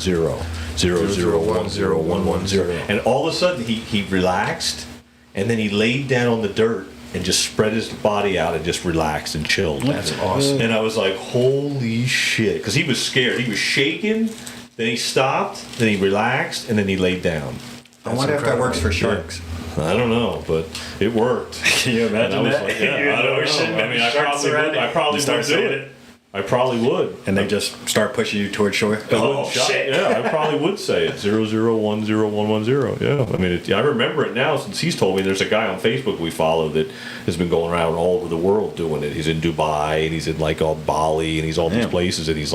0010110, and all of a sudden he relaxed. And then he laid down on the dirt and just spread his body out and just relaxed and chilled. That's awesome. And I was like, holy shit. Because he was scared. He was shaking. Then he stopped. Then he relaxed. And then he laid down. I wonder if that works for sharks. I don't know, but it worked. Can you imagine and I was that? like, yeah, You're in I the don't ocean, know. I and mean, sharks around I probably you start would do saying it. I probably would. And they just start pushing you toward shore. Oh, shit. Yeah, I probably would say it. 0010110. Yeah. I mean, I remember it now since he's told me. There's a guy on Facebook we follow that has been going around all over the world doing it. He's in Dubai, and he's in like all Bali, and he's all these places, and he's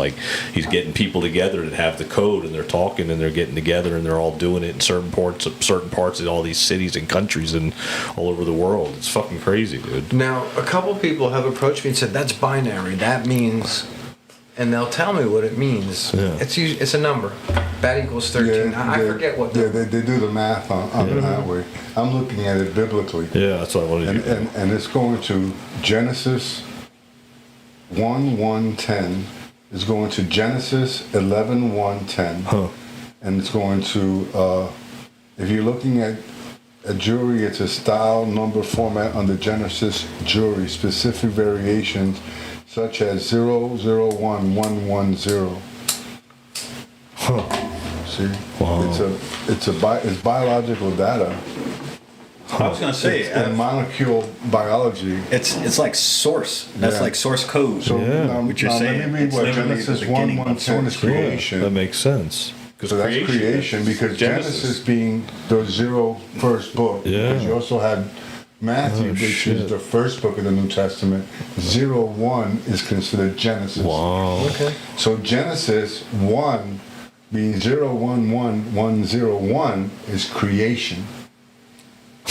getting people together that have the code, and they're talking, and they're getting together, and they're all doing it in certain parts of all these cities and countries and all over the world. It's fucking crazy, dude. Now, a couple people have approached me and said, that's binary. That means... And they'll tell me what it means. Yeah. It's a number. That equals 13. I forget what Yeah, number. they do the math on it that way. I'm looking at it biblically. Yeah, that's what I wanted to do. And it's going to Genesis 1:1:10. It's going to Genesis 11:1:10. Huh. And it's going to, if you're looking at a jury, it's a style number format under Genesis jury, specific variations such as 001110. Huh. See? Wow. It's biological data. I was going to say, It's in molecule biology. it's like source. That's like source code. So now, what you're now saying. let me read It's what literally Genesis the beginning of 1:1:10 is source. creation. That makes sense. So that's creation because Genesis being the first book. Yeah. Because you also had Matthew, which shit. is the first book of the New Testament. 01 is considered Genesis. Wow. Okay. So Genesis 1 being 011101 is creation.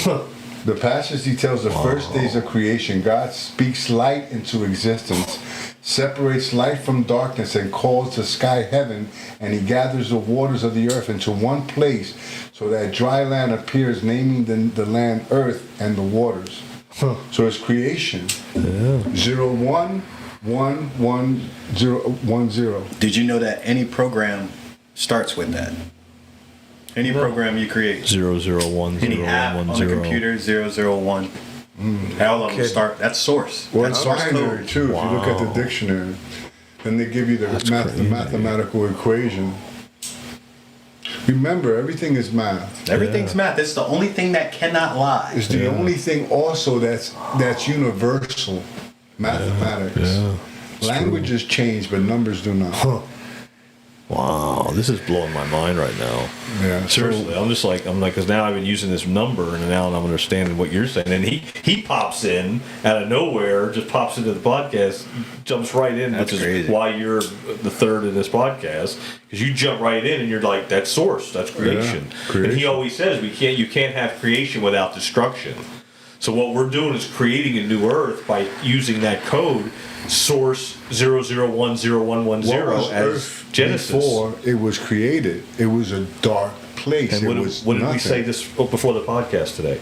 The passage details the first days of creation. God speaks light into existence, separates light from darkness, and calls the sky heaven, and he gathers the waters of the earth into one place so that dry land appears, naming the land earth and the waters. So it's creation. 011110. Did you know that any program starts with that? Any program you create. 0010110. Any app on the computer, 001. All of them start. That's source. Well, That's it's source binary code. too. If you look at the dictionary, then they give you the mathematical equation. Remember, everything is math. Everything's math. It's the only thing that cannot lie. It's the only thing also that's universal. Mathematics. Yeah. Languages change, but numbers do not. Wow, this is blowing my mind right now. Yeah, Seriously, I'm like, because now I've been using this number, and now I'm understanding what you're saying. And he pops in out of nowhere, just pops into the podcast, jumps right in, That's which crazy. is why you're the third in this podcast, because you jump right in and you're like, that's source, that's creation. Yeah, creation. And he always says you can't have creation without destruction. So what we're doing is creating a new earth by using that code, source 00101110 as Earth Genesis. before it was created? It was a dark place. And what did we say this before the podcast today?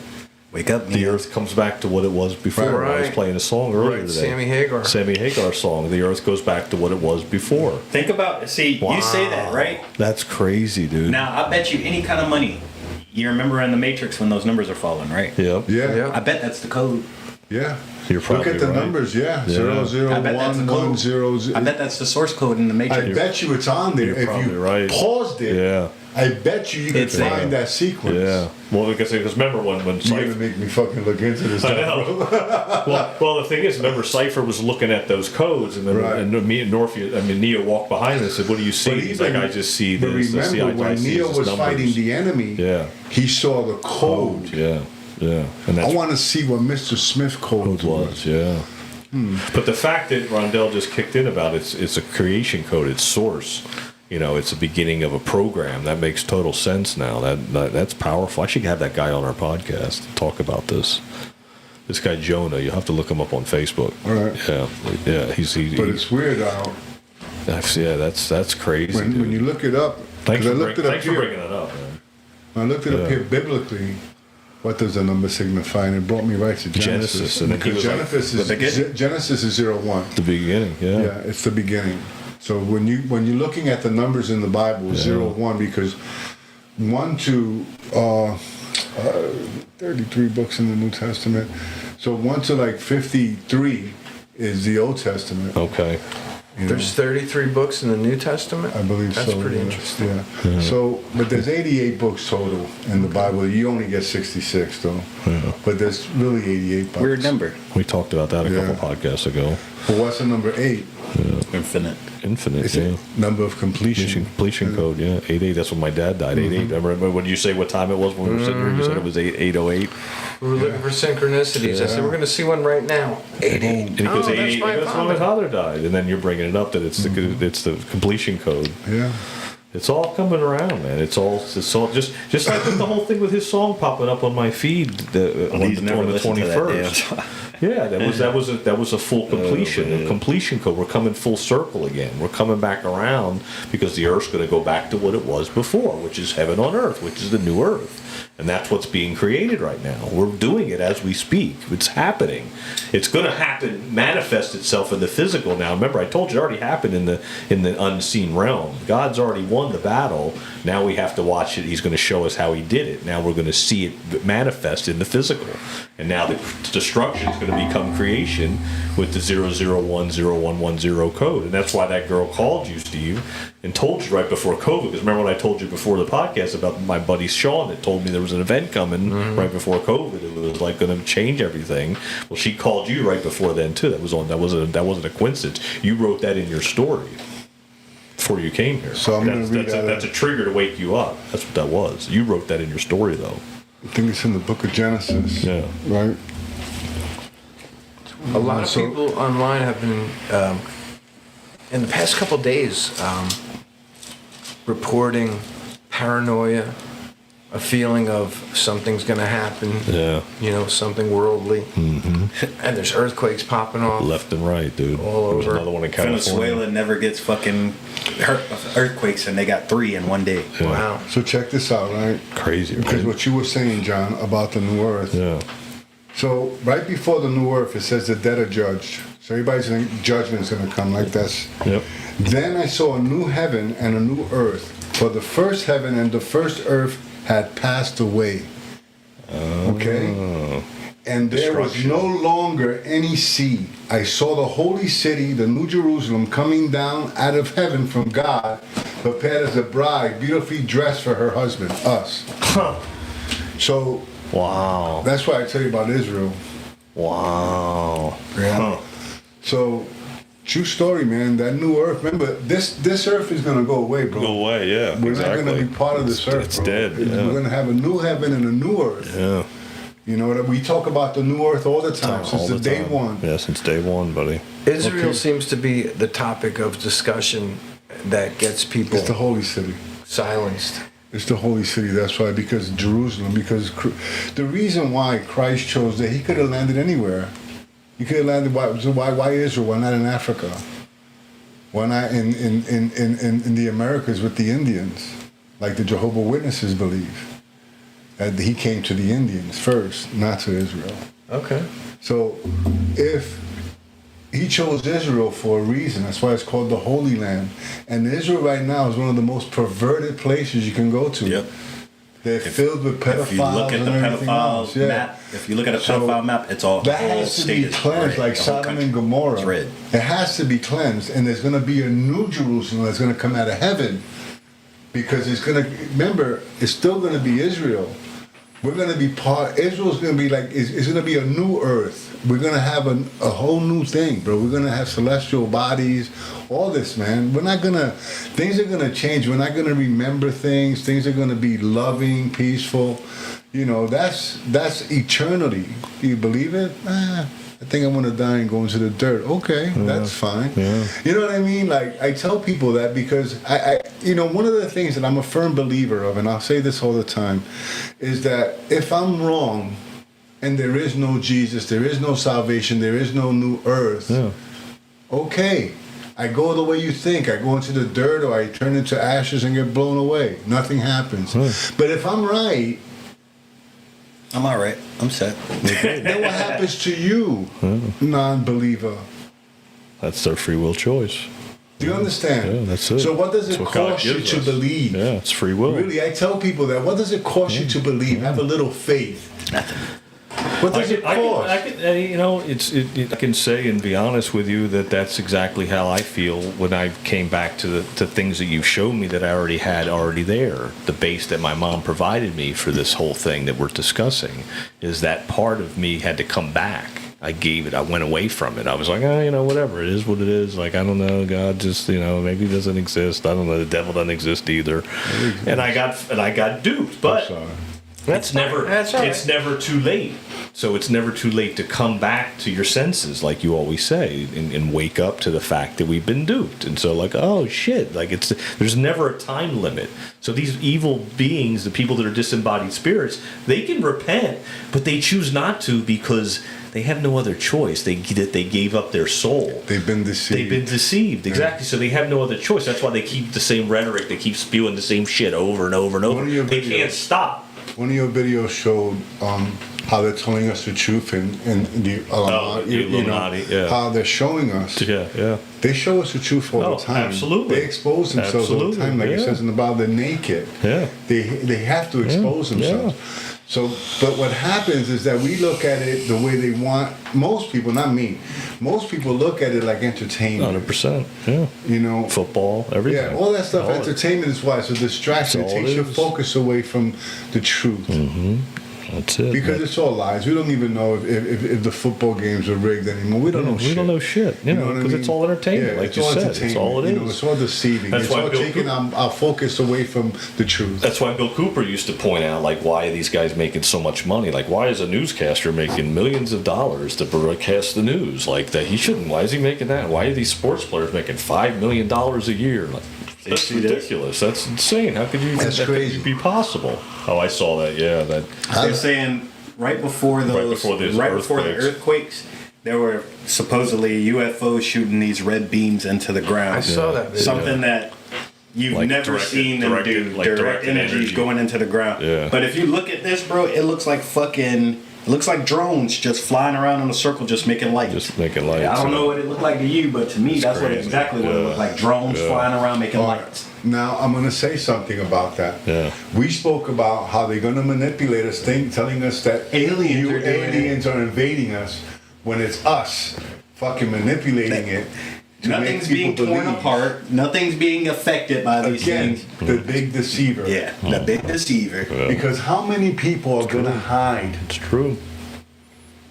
Wake up, The Neo. earth comes back to what it was before. Right. I was playing a song earlier Right, today. Sammy Hagar's song. The earth goes back to what it was before. Think about, see, you say that, right? That's crazy, dude. Now, I bet you any kind of money. You remember in the Matrix when those numbers are falling, right? Yep. Yeah. I bet that's the code. Yeah. You're Look probably at the right. numbers, yeah. Yeah. 001 I bet that's the code. 100. I bet that's the source code in the Matrix. I bet you it's on there. You're If probably you right. paused it, Yeah. I bet you could It's there. find that sequence. Yeah. Well, because remember when You're Cypher. gonna make me fucking look into this I stuff, know. bro. well, the thing is, remember, Cypher was looking at those codes, and then Right. and me and Neo walked behind us and said, "What do you see?" But He's like, "I just see But this." remember, when Neo was fighting the enemy, Yeah. he saw the code. Yeah. And I that's want to see what Mr. Smith code was. yeah. But the fact that Rondell just kicked in about it's a creation code, it's source. It's the beginning of a program. That makes total sense now. That's powerful. I should have that guy on our podcast to talk about this. This guy Jonah, you have to look him up on Facebook. All right. Yeah. He's But it's weird how that's crazy. when dude. you look it up, Thanks because for I looked it up thanks for here. bringing it up, man. When I looked it up Yeah. here biblically, what does the number signify? And it brought me right to Genesis. Genesis, and then he Because was like, Genesis is 01. The beginning, Yeah, it's the beginning. So when you're looking at the numbers in the Bible, 01, because 1 to 33 books in the New Testament. So 1 to like 53 is the Old Testament. Okay. you know. There's 33 books in the New Testament? I believe That's so. pretty yeah. interesting. Yeah. So, but there's 88 books total in the Bible. You only get 66 though. But there's really 88 books. Weird number. We talked about that a Yeah. couple podcasts ago. But what's the number 8? Infinite. Infinite, It's yeah. a number of completion. Completion code, yeah. 88. That's when my dad died. 88. I remember when you say what time it was when we were sitting here. You said it was 8:08. We were looking for synchronicities. I said, we're going to see one right now. 88. And he goes, Oh, that's 88. my That's when my father. father died. And then you're bringing it up that it's the completion code. Yeah. It's all coming around, man. It's all just like the whole thing with his song popping up on my feed on He's the never listened to that 21st. damn. Yeah, that was a full completion, a completion code. We're coming full circle again. We're coming back around because the earth's going to go back to what it was before, which is heaven on earth, which is the new earth. And that's what's being created right now. We're doing it as we speak. It's happening. It's going to happen, manifest itself in the physical now. Remember, I told you it already happened in the unseen realm. God's already won the battle. Now we have to watch it. He's going to show us how he did it. Now we're going to see it manifest in the physical. And now the destruction is going to become creation with the 00101110 code. And that's why that girl called you, Steve, and told you right before COVID. Because remember when I told you before the podcast about my buddy Sean that told me there was an event coming right before COVID. It was like going to change everything. Well, she called you right before then too. That wasn't a coincidence. You wrote that in your story before you came here. So I'm gonna read that. That's a trigger to wake you up. That's what that was. You wrote that in your story though. I think it's in the book of Genesis. Yeah. Right? A lot of So- people online have been, in the past couple days, reporting paranoia, a feeling of something's going to happen. Yeah. Something worldly. Mm-hmm. And there's earthquakes popping off. Left and right, dude. All There was over. another one in California. Venezuela never gets fucking earthquakes, and they got 3 in one day. Yeah. Wow. So check this out, right? Crazy, Because right? what you were saying, John, about the new earth. Yeah. So right before the new earth, it says the dead are judged. So everybody's thinking judgment's going to come like this. Yep. Then I saw a new heaven and a new earth. For the first heaven and the first earth had passed away. Okay? And there was no longer any sea. I saw the holy city, the New Jerusalem, coming down out of heaven from God, prepared as a bride, beautifully dressed for her husband, us. So Wow. that's why I tell you about Israel. Wow. Yeah. So True story, man. That new earth. Remember, this earth is gonna go away, bro. Go away, yeah. We're exactly. not gonna be part of this earth. It's bro. dead. Yeah. We're gonna have a new heaven and a new earth. Yeah. You know what we talk about the new earth all the time since the day one. Yeah, since day one, buddy. Israel seems to be the topic of discussion that gets people It's the holy city. silenced. It's the holy city. That's why, because Jerusalem. Because the reason why Christ chose that, he could have landed anywhere. He could have landed. Why Israel? Why not in Africa? Why not in the Americas with the Indians, like the Jehovah Witnesses believe? That he came to the Indians first, not to Israel. Okay. So, if he chose Israel for a reason, that's why it's called the Holy Land. And Israel right now is one of the most perverted places you can go to. Yep. They're filled with pedophiles. If you look at the and everything else. pedophile map, if you look at a pedophile map, it's all that the whole has to state be is cleansed, red. like The whole Sodom country and Gomorrah. is red. It has to be cleansed, and there's going to be a new Jerusalem that's going to come out of heaven, because it's going to. Remember, it's still going to be Israel. We're going to be part. Israel's going to be like. It's going to be a new earth. We're going to have a whole new thing, bro. We're going to have celestial bodies. All this, man. We're not going to. Things are going to change. We're not going to remember things. Things are going to be loving, peaceful. You know, that's eternity. Do you believe it? I think I'm going to die and go into the dirt. Okay, that's fine. Yeah. You know what I mean? Like, I tell people that because I one of the things that I'm a firm believer of, and I'll say this all the time, is that if I'm wrong and there is no Jesus, there is no salvation, there is no new earth, okay. I go the way you think. I go into the dirt, or I turn into ashes and get blown away. Nothing happens. But if I'm right, I'm all right. I'm set. then what happens to you, non-believer? That's their free will choice. Do you understand? Yeah, that's it. So what does it That's what God cost you gives to us. believe? Yeah, it's free will. Really, I tell people that. What does it cost you to believe? Have a little faith. Nothing. What does it cost? I can say and be honest with you that that's exactly how I feel when I came back to things that you showed me that I already had there. The base that my mom provided me for this whole thing that we're discussing is that part of me had to come back. I gave it. I went away from it. I was like, whatever. It is what it is. Like, I don't know. God just, maybe doesn't exist. I don't know. The devil doesn't exist either. And I got duped. But it's never too late. So it's never too late to come back to your senses, like you always say, and wake up to the fact that we've been duped. And so, like, oh shit, like there's never a time limit. So these evil beings, the people that are disembodied spirits, they can repent, but they choose not to because they have no other choice. They gave up their soul. They've been deceived. Exactly. Yeah. So they have no other choice. That's why they keep the same rhetoric. They keep spewing the same shit over and over and over. They can't stop. One of your videos showed how they're telling us the truth and the Illuminati, how they're showing us. Yeah. They show us the truth all the time. Absolutely. They expose themselves all the time, like it says in the Bible. They're naked. Yeah. They have to expose themselves. Yeah. So, but what happens is that we look at it the way they want. Most people, not me. Most people look at it like entertainment. 100%. Yeah. Football, everything. Yeah, all that stuff. Entertainment is why it's a distraction. It takes your focus away from the truth. Mm-hmm. That's it. Because it's all lies. We don't even know if the football games are rigged anymore. We don't know shit. We don't know shit. Because it's all entertainment, like you said. It's all it is. It's all deceiving. It's all taking our focus away from the truth. That's why Bill Cooper used to point out, like, why are these guys making so much money? Like, why is a newscaster making millions of dollars to broadcast the news? Like, that he shouldn't. Why is he making that? Why are these sports players making $5 million a year? Like, that's ridiculous. That's insane. How could you? That's crazy. Be possible? Oh, I saw that. Yeah, that. They're saying right before the earthquakes, there were supposedly UFOs shooting these red beams into the ground. I saw that video. Something that you've Like never seen them do. Direct energy going into the ground. Yeah. But if you look at this, bro, it looks like it looks like drones just flying around in a circle, just making lights. I don't know what it looked like to you, but to me, that's exactly what it looked like. Drones flying around making lights. Now, I'm going to say something about that. Yeah. We spoke about how they're going to manipulate us, telling us that aliens are invading us, when it's us fucking manipulating it. Nothing's being torn apart. Nothing's being affected by these things. The big deceiver. Yeah, the big deceiver. Because how many people are going to hide? It's true.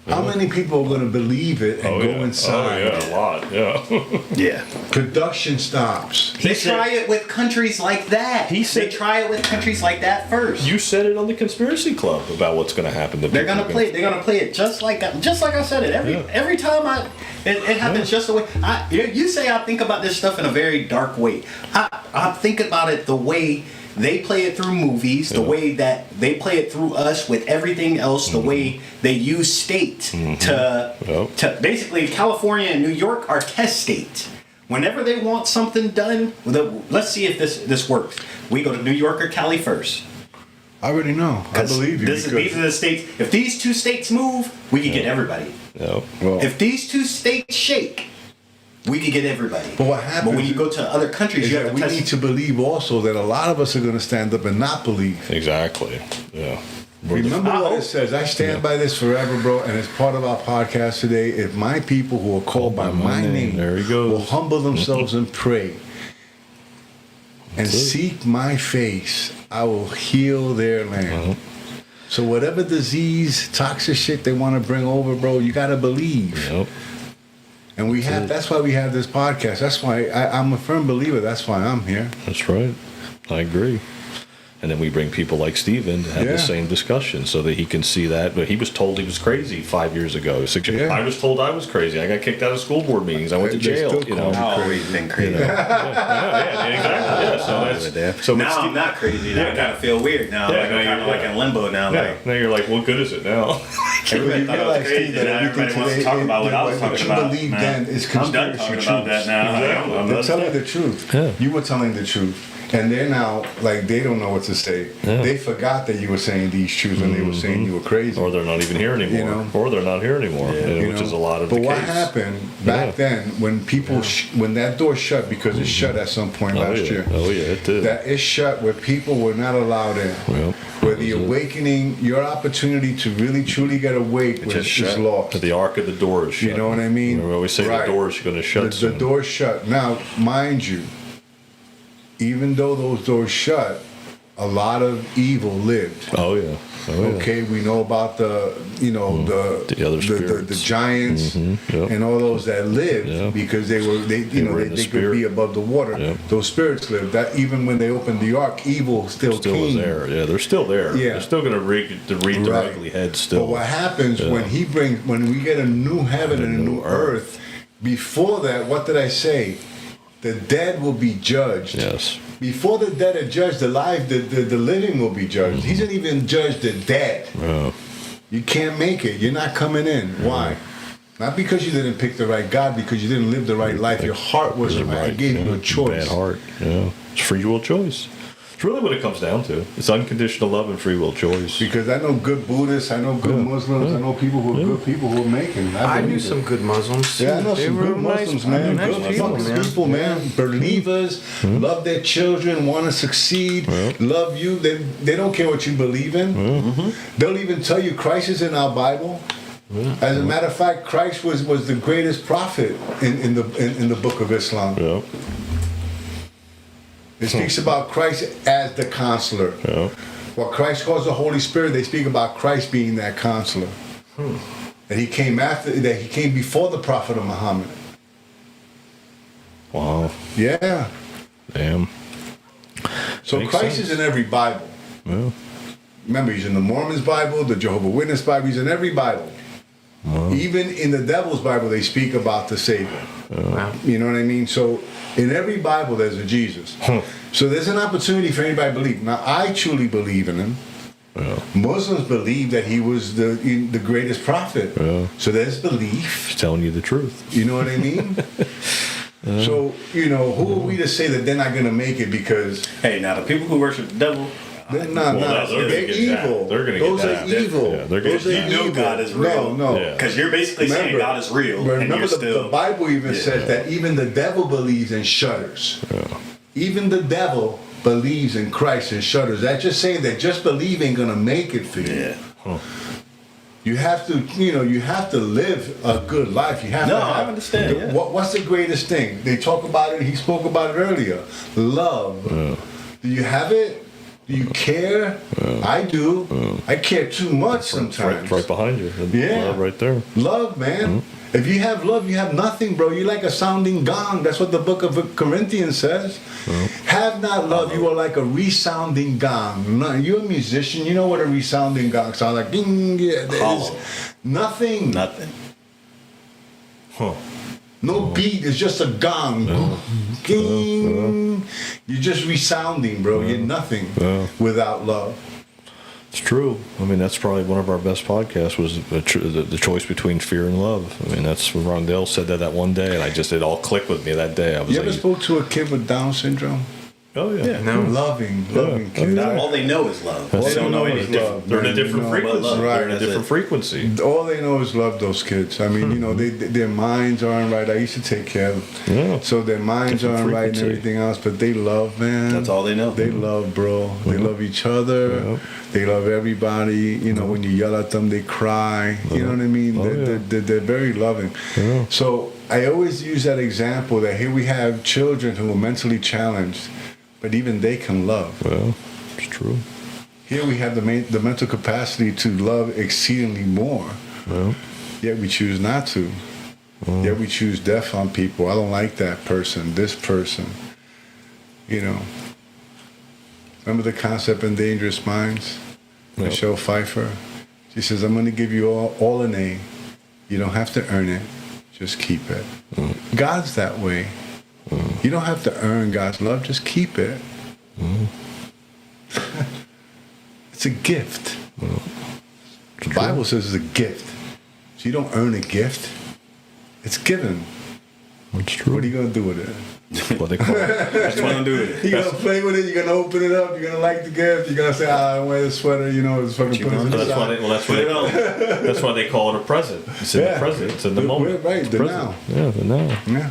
How many people are going to believe it and go inside? Oh, yeah, a lot, yeah. Yeah. Production stops. They try it with countries like that. They try it with countries like that first. You said it on the Conspiracy Club about what's going to happen. They're gonna play. They're gonna play it just like I said it. Every time it happens just the way you say. I think about this stuff in a very dark way. I think about it the way they play it through movies, the way that they play it through us with everything else, the way they use state to basically California and New York are test states. Whenever they want something done, let's see if this works. We go to New York or Cali first. I already know. I believe you. These are the states. If these two states move, we can get everybody. Yeah. Well, If these two states shake, we can get everybody. But what happens? But when you go to other countries, is you have that to we test. need to believe also that a lot of us are going to stand up and not believe. Exactly. Yeah. Remember what it says. I stand by this forever, bro, and it's part of our podcast today. If my people who are called by my name There he goes. will humble themselves and pray and seek my face, I will heal their land. So whatever disease, toxic shit they want to bring over, bro, you got to believe. Yep. And that's why we have this podcast. That's why I'm a firm believer. That's why I'm here. That's right. I agree. And then we bring people like Steven to have the same discussion so that he can see that. But he was told he was crazy 5 years ago. I was told I was crazy. I got kicked out of school board meetings. I went to jail. I've always been crazy. So now I'm not crazy. Now I kind of feel weird now. Yeah, I'm kind of like in limbo now. Now you're like, what good is it now? Everybody thought I was crazy. Now everybody wants to talk about what I was talking about. Believe then is I'm done talking about that now. They're telling the truth. Yeah. You were telling the truth. And they're now, like, they don't know what to say. Yeah. They forgot that you were saying these truths and they were saying you were crazy. Or they're not even here anymore. You know? Or they're not here anymore, which is a lot of the case. But what happened back then when people, when that door shut, because it shut at some point last year. Oh, yeah, it did. That it shut where people were not allowed in. Well, where the awakening, your opportunity to really truly get awake was lost. The arc of the door is shut. You know what I mean? We always say the door is going to shut The soon. door shut. Now, mind you, even though those doors shut, a lot of evil lived. Oh yeah. Okay, we know about the other spirits, the giants and all those that lived because they could be above the water. Yep. Those spirits lived. That even when they opened the ark, evil still was came. there. Yeah, they're still there. Yeah. They're still going to read their ugly heads still. But what happens when we get a new heaven and a new earth? Before that, what did I say? The dead will be judged. Yes. Before the dead are judged, the living will be judged. He doesn't even judge the dead. Oh. You can't make it. You're not coming in. Why? Not because you didn't pick the right God, because you didn't live the right life. Your heart wasn't right. I gave you a choice. Bad heart. Yeah. It's free will choice. It's really what it comes down to. It's unconditional love and free will choice. Because I know good Buddhists, I know good Muslims, I know people who are good people who are making. I knew some good Muslims. Yeah, I know some good Muslims, man. Nice Good people, fucking man. people, man. Believers, love their children, want to succeed, love you. They don't care what you believe in. They'll even tell you Christ is in our Bible. As a matter of fact, Christ was the greatest prophet in the book of Islam. Yeah. It speaks about Christ as the counselor. Yeah. What Christ calls the Holy Spirit, they speak about Christ being that counselor. That he came before the prophet of Muhammad. Wow. Yeah. Damn. So Makes Christ sense. is in every Bible. Yeah. Remember, he's in the Mormons' Bible, the Jehovah's Witness Bible, he's in every Bible. Even in the devil's Bible, they speak about the Savior. You know what I mean? So in every Bible, there's a Jesus. So there's an opportunity for anybody to believe. Now, I truly believe in him. Muslims believe that he was the greatest prophet. So there's belief. He's telling you the truth. You know what I mean? So, who are we to say that they're not going to make it because... Hey, now the people who worship the devil... They're they're evil. They're going to Those get are that. evil. Yeah, they're gonna Those are get You know evil. God is real. No. Because you're basically saying God is real. And Remember, you're still... the Bible even says that even the devil believes and shudders. Even the devil believes in Christ and shudders. That's just saying that just believing going to make it for you. You have to, you have to live a good life. You have to have, I understand. What's the greatest thing? They talk about it. He spoke about it earlier. Love. Do you have it? Do you care? I do. I care too much sometimes. Right behind you. Yeah. Right there. Love, man. If you have love, you have nothing, bro. You're like a sounding gong. That's what the book of Corinthians says. Have not love, you are like a resounding gong. You're a musician. You know what a resounding gong sounds like. Ding, yeah, there's nothing. Nothing. Huh. No beat. It's just a gong. Ding. You're just resounding, bro. You're nothing without love. It's true. I mean, that's probably one of our best podcasts was the choice between fear and love. I mean, that's when Rondell said that one day, and it all clicked with me that day. I was You ever spoke to a kid with Down syndrome? Oh, yeah. No. Loving kid. All they know is love. All They don't know is anything. love, They're in a man, different frequency. Right. They're in a different frequency. All they know is love, those kids. I mean, their minds aren't right. I used to take care of them. Yeah. So their minds Different aren't right and frequency. everything else, but they love, man. That's all they know. They love, bro. They love each other. They love everybody. When you yell at them, they cry. You know what I mean? They're very loving. Yeah. So I always use that example that here we have children who are mentally challenged, but even they can love. Well, it's true. Here we have the mental capacity to love exceedingly more. Well, Yet we choose not to. Yet we choose death on people. I don't like that person, this person. Remember the concept in Dangerous Minds? Yep. Michelle Pfeiffer? She says, I'm going to give you all an A. You don't have to earn it. Just keep it. God's that way. You don't have to earn God's love. Just keep it. It's a gift. The Bible says it's a gift. So you don't earn a gift. It's given. it's true. What are you going to do with it? What they call it. That's what I'm doing. You're going to play with it. You're going to open it up. You're going to like the gift. You're going to say, I wear the sweater. It's fucking put it in the That's why side. that's why they call it a present. It's in the present. It's in the moment. Right, It's the present. now. Yeah, the now. Yeah.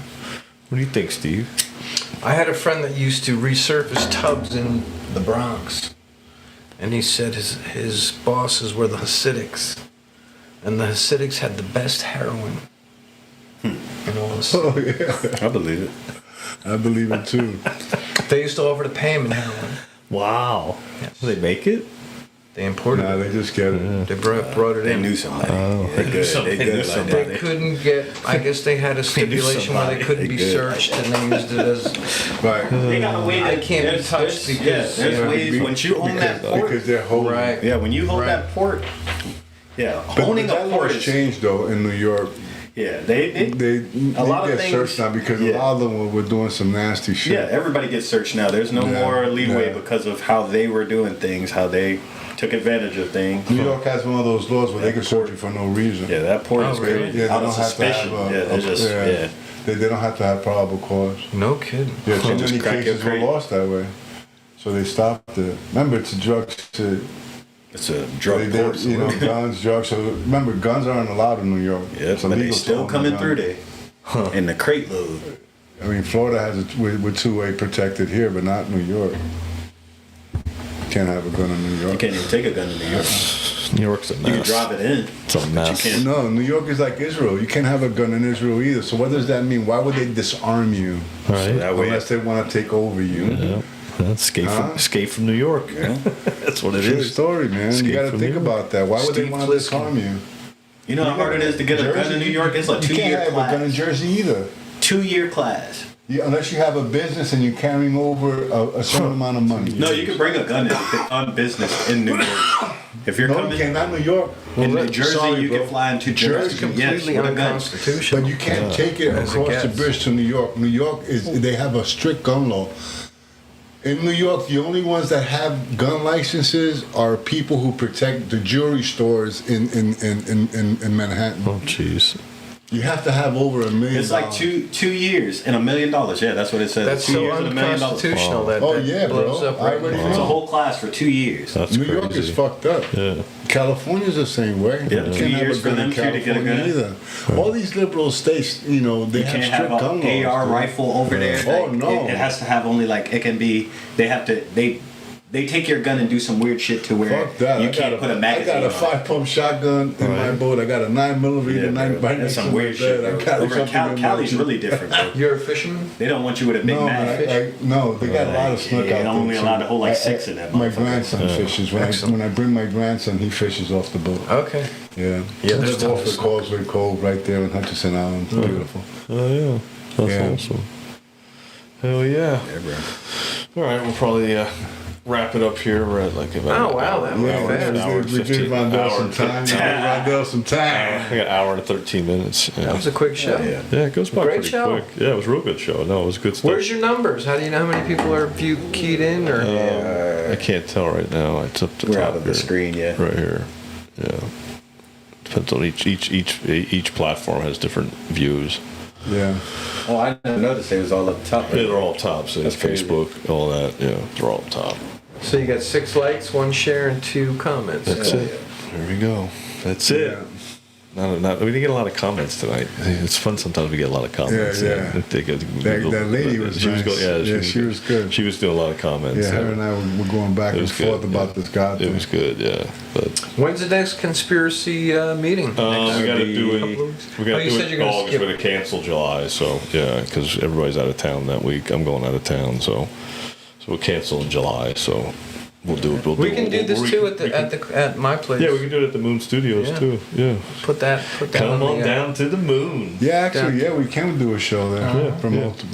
What do you think, Steve? I had a friend that used to resurface tubs in the Bronx, and he said his bosses were the Hasidics, and the Hasidics had the best heroin. And all this. Oh, yeah. I believe it. I believe it too. They used to offer to pay him in heroin. Wow. Yes. Do they make it? They imported Nah, it. they just get it. They brought it They in. knew somebody. They good. somebody. They good They like They that. couldn't get. I guess they had a stipulation where they somebody. couldn't They be good. searched, and they used it as. Right. They got a way I that can't be there's- touched there's- because, there's you know, ways when you own that port. Because they're holy. Right. Yeah, when you hold Right. that port. Yeah, But owning that a law port has is. changed though in New York. Yeah, they A a lot of get things. searched now because a yeah. lot of them were doing some nasty shit. Yeah, everybody gets searched now. There's no Yeah, more leeway yeah. because of how they were doing things, how they took advantage of things. New York has one of those laws where they can search you for no reason. Yeah, that port is really? created Yeah, they out don't of have suspicion. to have Yeah, they're just yeah. They don't have to have probable cause. No kidding. Yeah, too Just many crack your cases were crate. lost that way. So they stopped it. Remember, it's a drug. It's a drug port. Guns, drugs. So remember, guns aren't allowed in New York. Yeah, It's but they illegal to still own a coming gun. through there. In the crate load. I mean, Florida has it with two-way protected here, but not New York. Can't have a gun in New You York. can't even take a gun to New York. New York's a You can mess. drive it in. It's a mess. You can't. No, New York is like Israel. You can't have a gun in Israel either. So what does that mean? Why would they disarm you All right. That way, unless they want to take over you? Yeah. That's escape from New York. Yeah. That's what it True is. story, man. Escape You got to from think New York. about that. Why would they Steve want to Pliskin. disarm you? You know how hard it is to get a gun in New York? It's a You can't 2-year have a gun in class. Jersey either. 2-year class. Unless you have a business and you're carrying over a certain amount of money. No, you can bring a gun in on business in New York. If you're No, you coming can't. Not New York. in New Jersey, Sorry, you bro. can fly into Jersey Jersey. Yes, Completely with a gun. unconstitutional. But you can't take it As it across the gets. bridge to New York. New York they have a strict gun law. In New York, the only ones that have gun licenses are people who protect the jewelry stores in Manhattan. Oh, jeez. You have to have over $1 million. It's like 2 years and $1 million. Yeah, that's what it says. That's 2 so years and $1 million. unconstitutional that, Oh, that yeah, blows bro. up I right already now. It's a whole class for 2 years. That's New crazy. York is fucked up. Yeah. California's the same way. Yeah, You 2 can't have years a for gun them in too to get a California gun. either. All these liberal states, they You have can't strict have gun laws. an AR dude. rifle over there. Oh, Like, no. It has to have only like it can be. They have to. they take your gun and do some weird shit to where Fuck that. you can't put a magazine I got a on it. 5-pump shotgun in my boat. I got a 9mm. Yeah, right bro. next That's to some my weird bed. shit. I Bro. carry Over in something in my Cali's jeep. really different, bro. You're a fisherman? They don't want you with a big No, mag. man, no, they got a lot of snook Yeah, out there. only allowed to hold like I- 6 in that My motherfucker. grandson fishes. When I bring my grandson, he fishes off the boat. Okay. Yeah. Yeah, there's Just off tons the of Causeway Cove right there in Hutchinson Island. It's beautiful. Oh yeah, that's Yeah. awesome. Hell yeah. Yeah, bro. All right, we'll probably wrap it up here. We're at like about Oh, wow, that went fast. We did Rondell some time. Rondell some time. I got an hour and 13 minutes. Yeah. That was a quick show. Yeah, it goes by Great pretty show. quick. Yeah, it was a real good show. No, it was good stuff. Where's your numbers? How do you know how many people are keyed in? Or I can't tell right now. It's up to We're top out of the here. screen, yeah. Right here. Yeah. Depends on each platform has different views. Yeah. Oh, I didn't notice it was all up top. Yeah, they're all top. So it's That's crazy. Facebook, all that. Yeah, they're all top. So you got 6 likes, 1 share, and 2 comments. That's it. There we go. That's it. Yeah. We didn't get a lot of comments tonight. It's fun sometimes we get a lot of comments. Yeah. That lady was nice. She was good. She was doing a lot of comments. Yeah, her and I were going back It and was forth good, about yeah. this God It thing. was good, yeah. But When's the next conspiracy meeting? we got to do couple it. of weeks? We got Oh, to you do said it you're in gonna August. skip We're going to cancel July, so yeah, because everybody's out of town that week. I'm going out of town, so we'll cancel in July. So we'll do it. We can do this too at my place. Yeah, we can do it at the Moon Studios Yeah. too. Yeah. Put that Come on the, down to the moon. Yeah, actually, yeah, we can do a show there.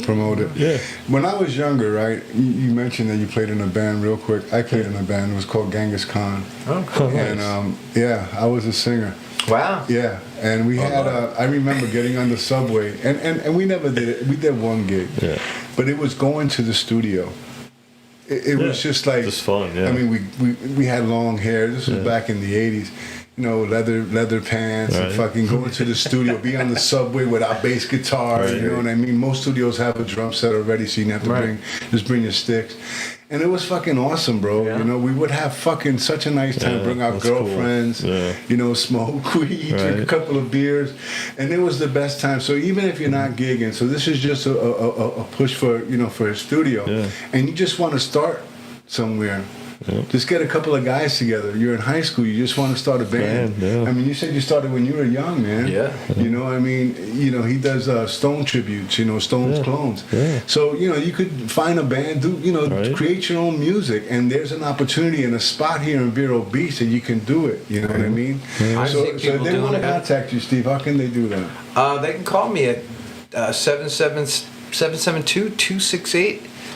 Promote it. Yeah. When I was younger, right, you mentioned that you played in a band real quick. I played in a band. It was called Genghis Khan. Oh, cool. And yeah, I was a singer. Wow. Yeah, and we had. I remember getting on the subway, and we never did it. We did one gig, Yeah. but it was going to the studio. It was just like Just fun, yeah. I mean, we had long hair. This was back in the '80s. You know, leather pants, and Right. fucking going to the studio, be on the subway with our bass guitar. Right. You know what I mean? Most studios have a drum set already, so you didn't have to Right. bring your sticks. And it was fucking awesome, bro. Yeah. You know, we would have fucking such a nice time. Yeah, Bring our that's cool. girlfriends. Yeah. You know, smoke weed, drink a Right. couple of beers, and it was the best time. So even if you're not gigging, so this is just a push for for a studio, Yeah. and you just want to start somewhere. Just get a couple of guys together. You're in high school. You just want to start a band. Yeah. I mean, you said you started when you were young, man. Yeah. You know, I mean, he does Stone tributes. Stone's clones. Yeah. So you could find a band, do Right. create your own music, and there's an opportunity and a spot here in Vero Beach that you can do it. You know what I mean? I've So seen if people they doing want to that. contact you, Steve, how can they do that? They can call me at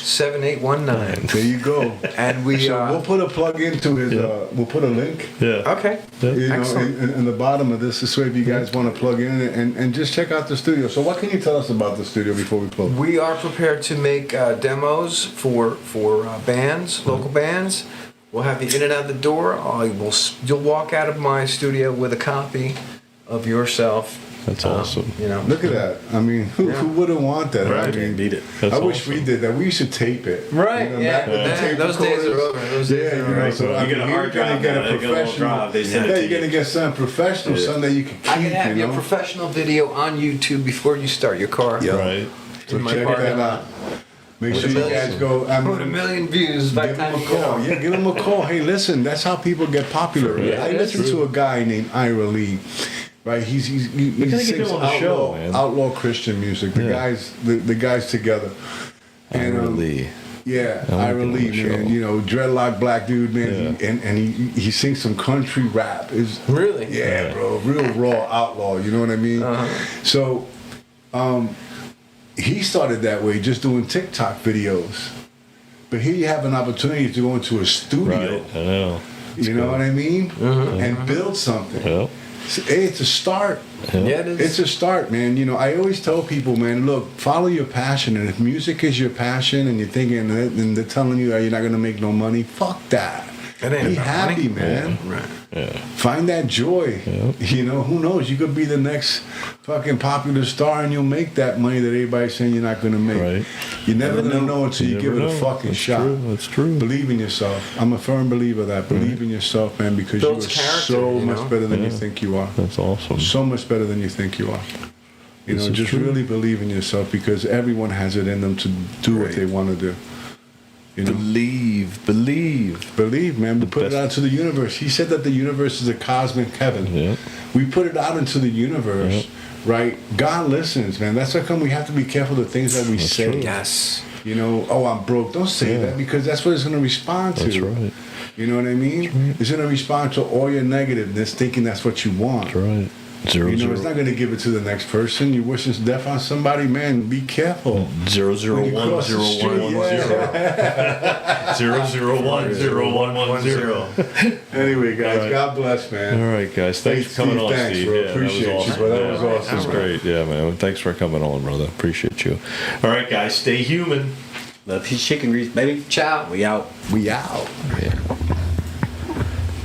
772-268-7819. There you go. And we So we'll put a plug into his. We'll put a link. Yeah. okay. Excellent. In the bottom of this way if you guys want to plug in and just check out the studio. So what can you tell us about the studio before we close? We are prepared to make demos for bands, local bands. We'll have you in and out the door. You'll walk out of my studio with a copy of yourself. That's awesome. Look at that. I mean, who wouldn't want that? Right. I mean, Beat it. That's I wish awesome. we did that. We used to tape it. Right, yeah. back with the tape Those days are recorders. over. Those days Yeah, are over. so You I get mean, a hard you're gonna drive get now, a they get a little professional. drive, they send it Yeah, to you're gonna you. get something professional, something that you can keep. I can have your know? professional video on YouTube before you start your car. Right. So in my check parking that lot. out. Make With sure a you million- guys go. Put 1 million views by the Give time him a you call. go. Yeah, give him a call. Hey, listen, that's how people get popular. Yeah, I that's listened to a guy named Ira Lee. Right, he gotta get sings him on the show, man. outlaw Christian music. The Yeah. guys together. And Lee. yeah, I like Ira him on Lee, the man. show. Dreadlock black dude, man. Yeah. And he sings some country rap. Really? Yeah, bro, real raw outlaw. You know what I mean? So, he started that way, just doing TikTok videos. But here you have an opportunity to go into a studio. Right. I know. You know what I mean? And build something. Yeah. Hey, it's a start. Yeah, it is. It's a start, man. I always tell people, man, look, follow your passion. And if music is your passion and you're thinking, and they're telling you you're not going to make no money, fuck that. It ain't Be about happy, money. man. Right. Yeah. Find that joy. Yeah. Who knows? You could be the next fucking popular star and you'll make that money that everybody's saying you're not going to make. Right. You're never going to know until you give never it a know. fucking That's shot. true. That's true. Believe in yourself. I'm a firm believer of that. Believe in yourself, man, because you are Builds character, so you much know? better than you Yeah. think you are. That's awesome. So much better than you think you are. This is Just true. really believe in yourself because everyone has it in them to do what they want to do. You know? Believe, man. We put it out into the universe. He said that the universe is a cosmic heaven. Yeah. We put it out into the universe, right? God listens, man. That's how come we have to be careful the things that we say. true. Yes. You know, oh, I'm broke. Don't say that, because that's what it's going to respond to. That's right. You know what I mean? It's going to respond to all your negativeness, thinking that's what you want. That's right. Zero, You know, zero. it's not going to give it to the next person. You wish this death on somebody, man. Be careful. 0010110. Anyway, guys, right. God bless, man. All right, guys. Thanks for coming Steve, on, thanks, Steve. bro. Yeah, Appreciate that was you, awesome. bro. That was awesome, That was bro. great. Yeah, man. Thanks for coming on, brother. Appreciate you. All right, guys. Stay human. Love his chicken grease, baby. Ciao. We out. We out. Yeah.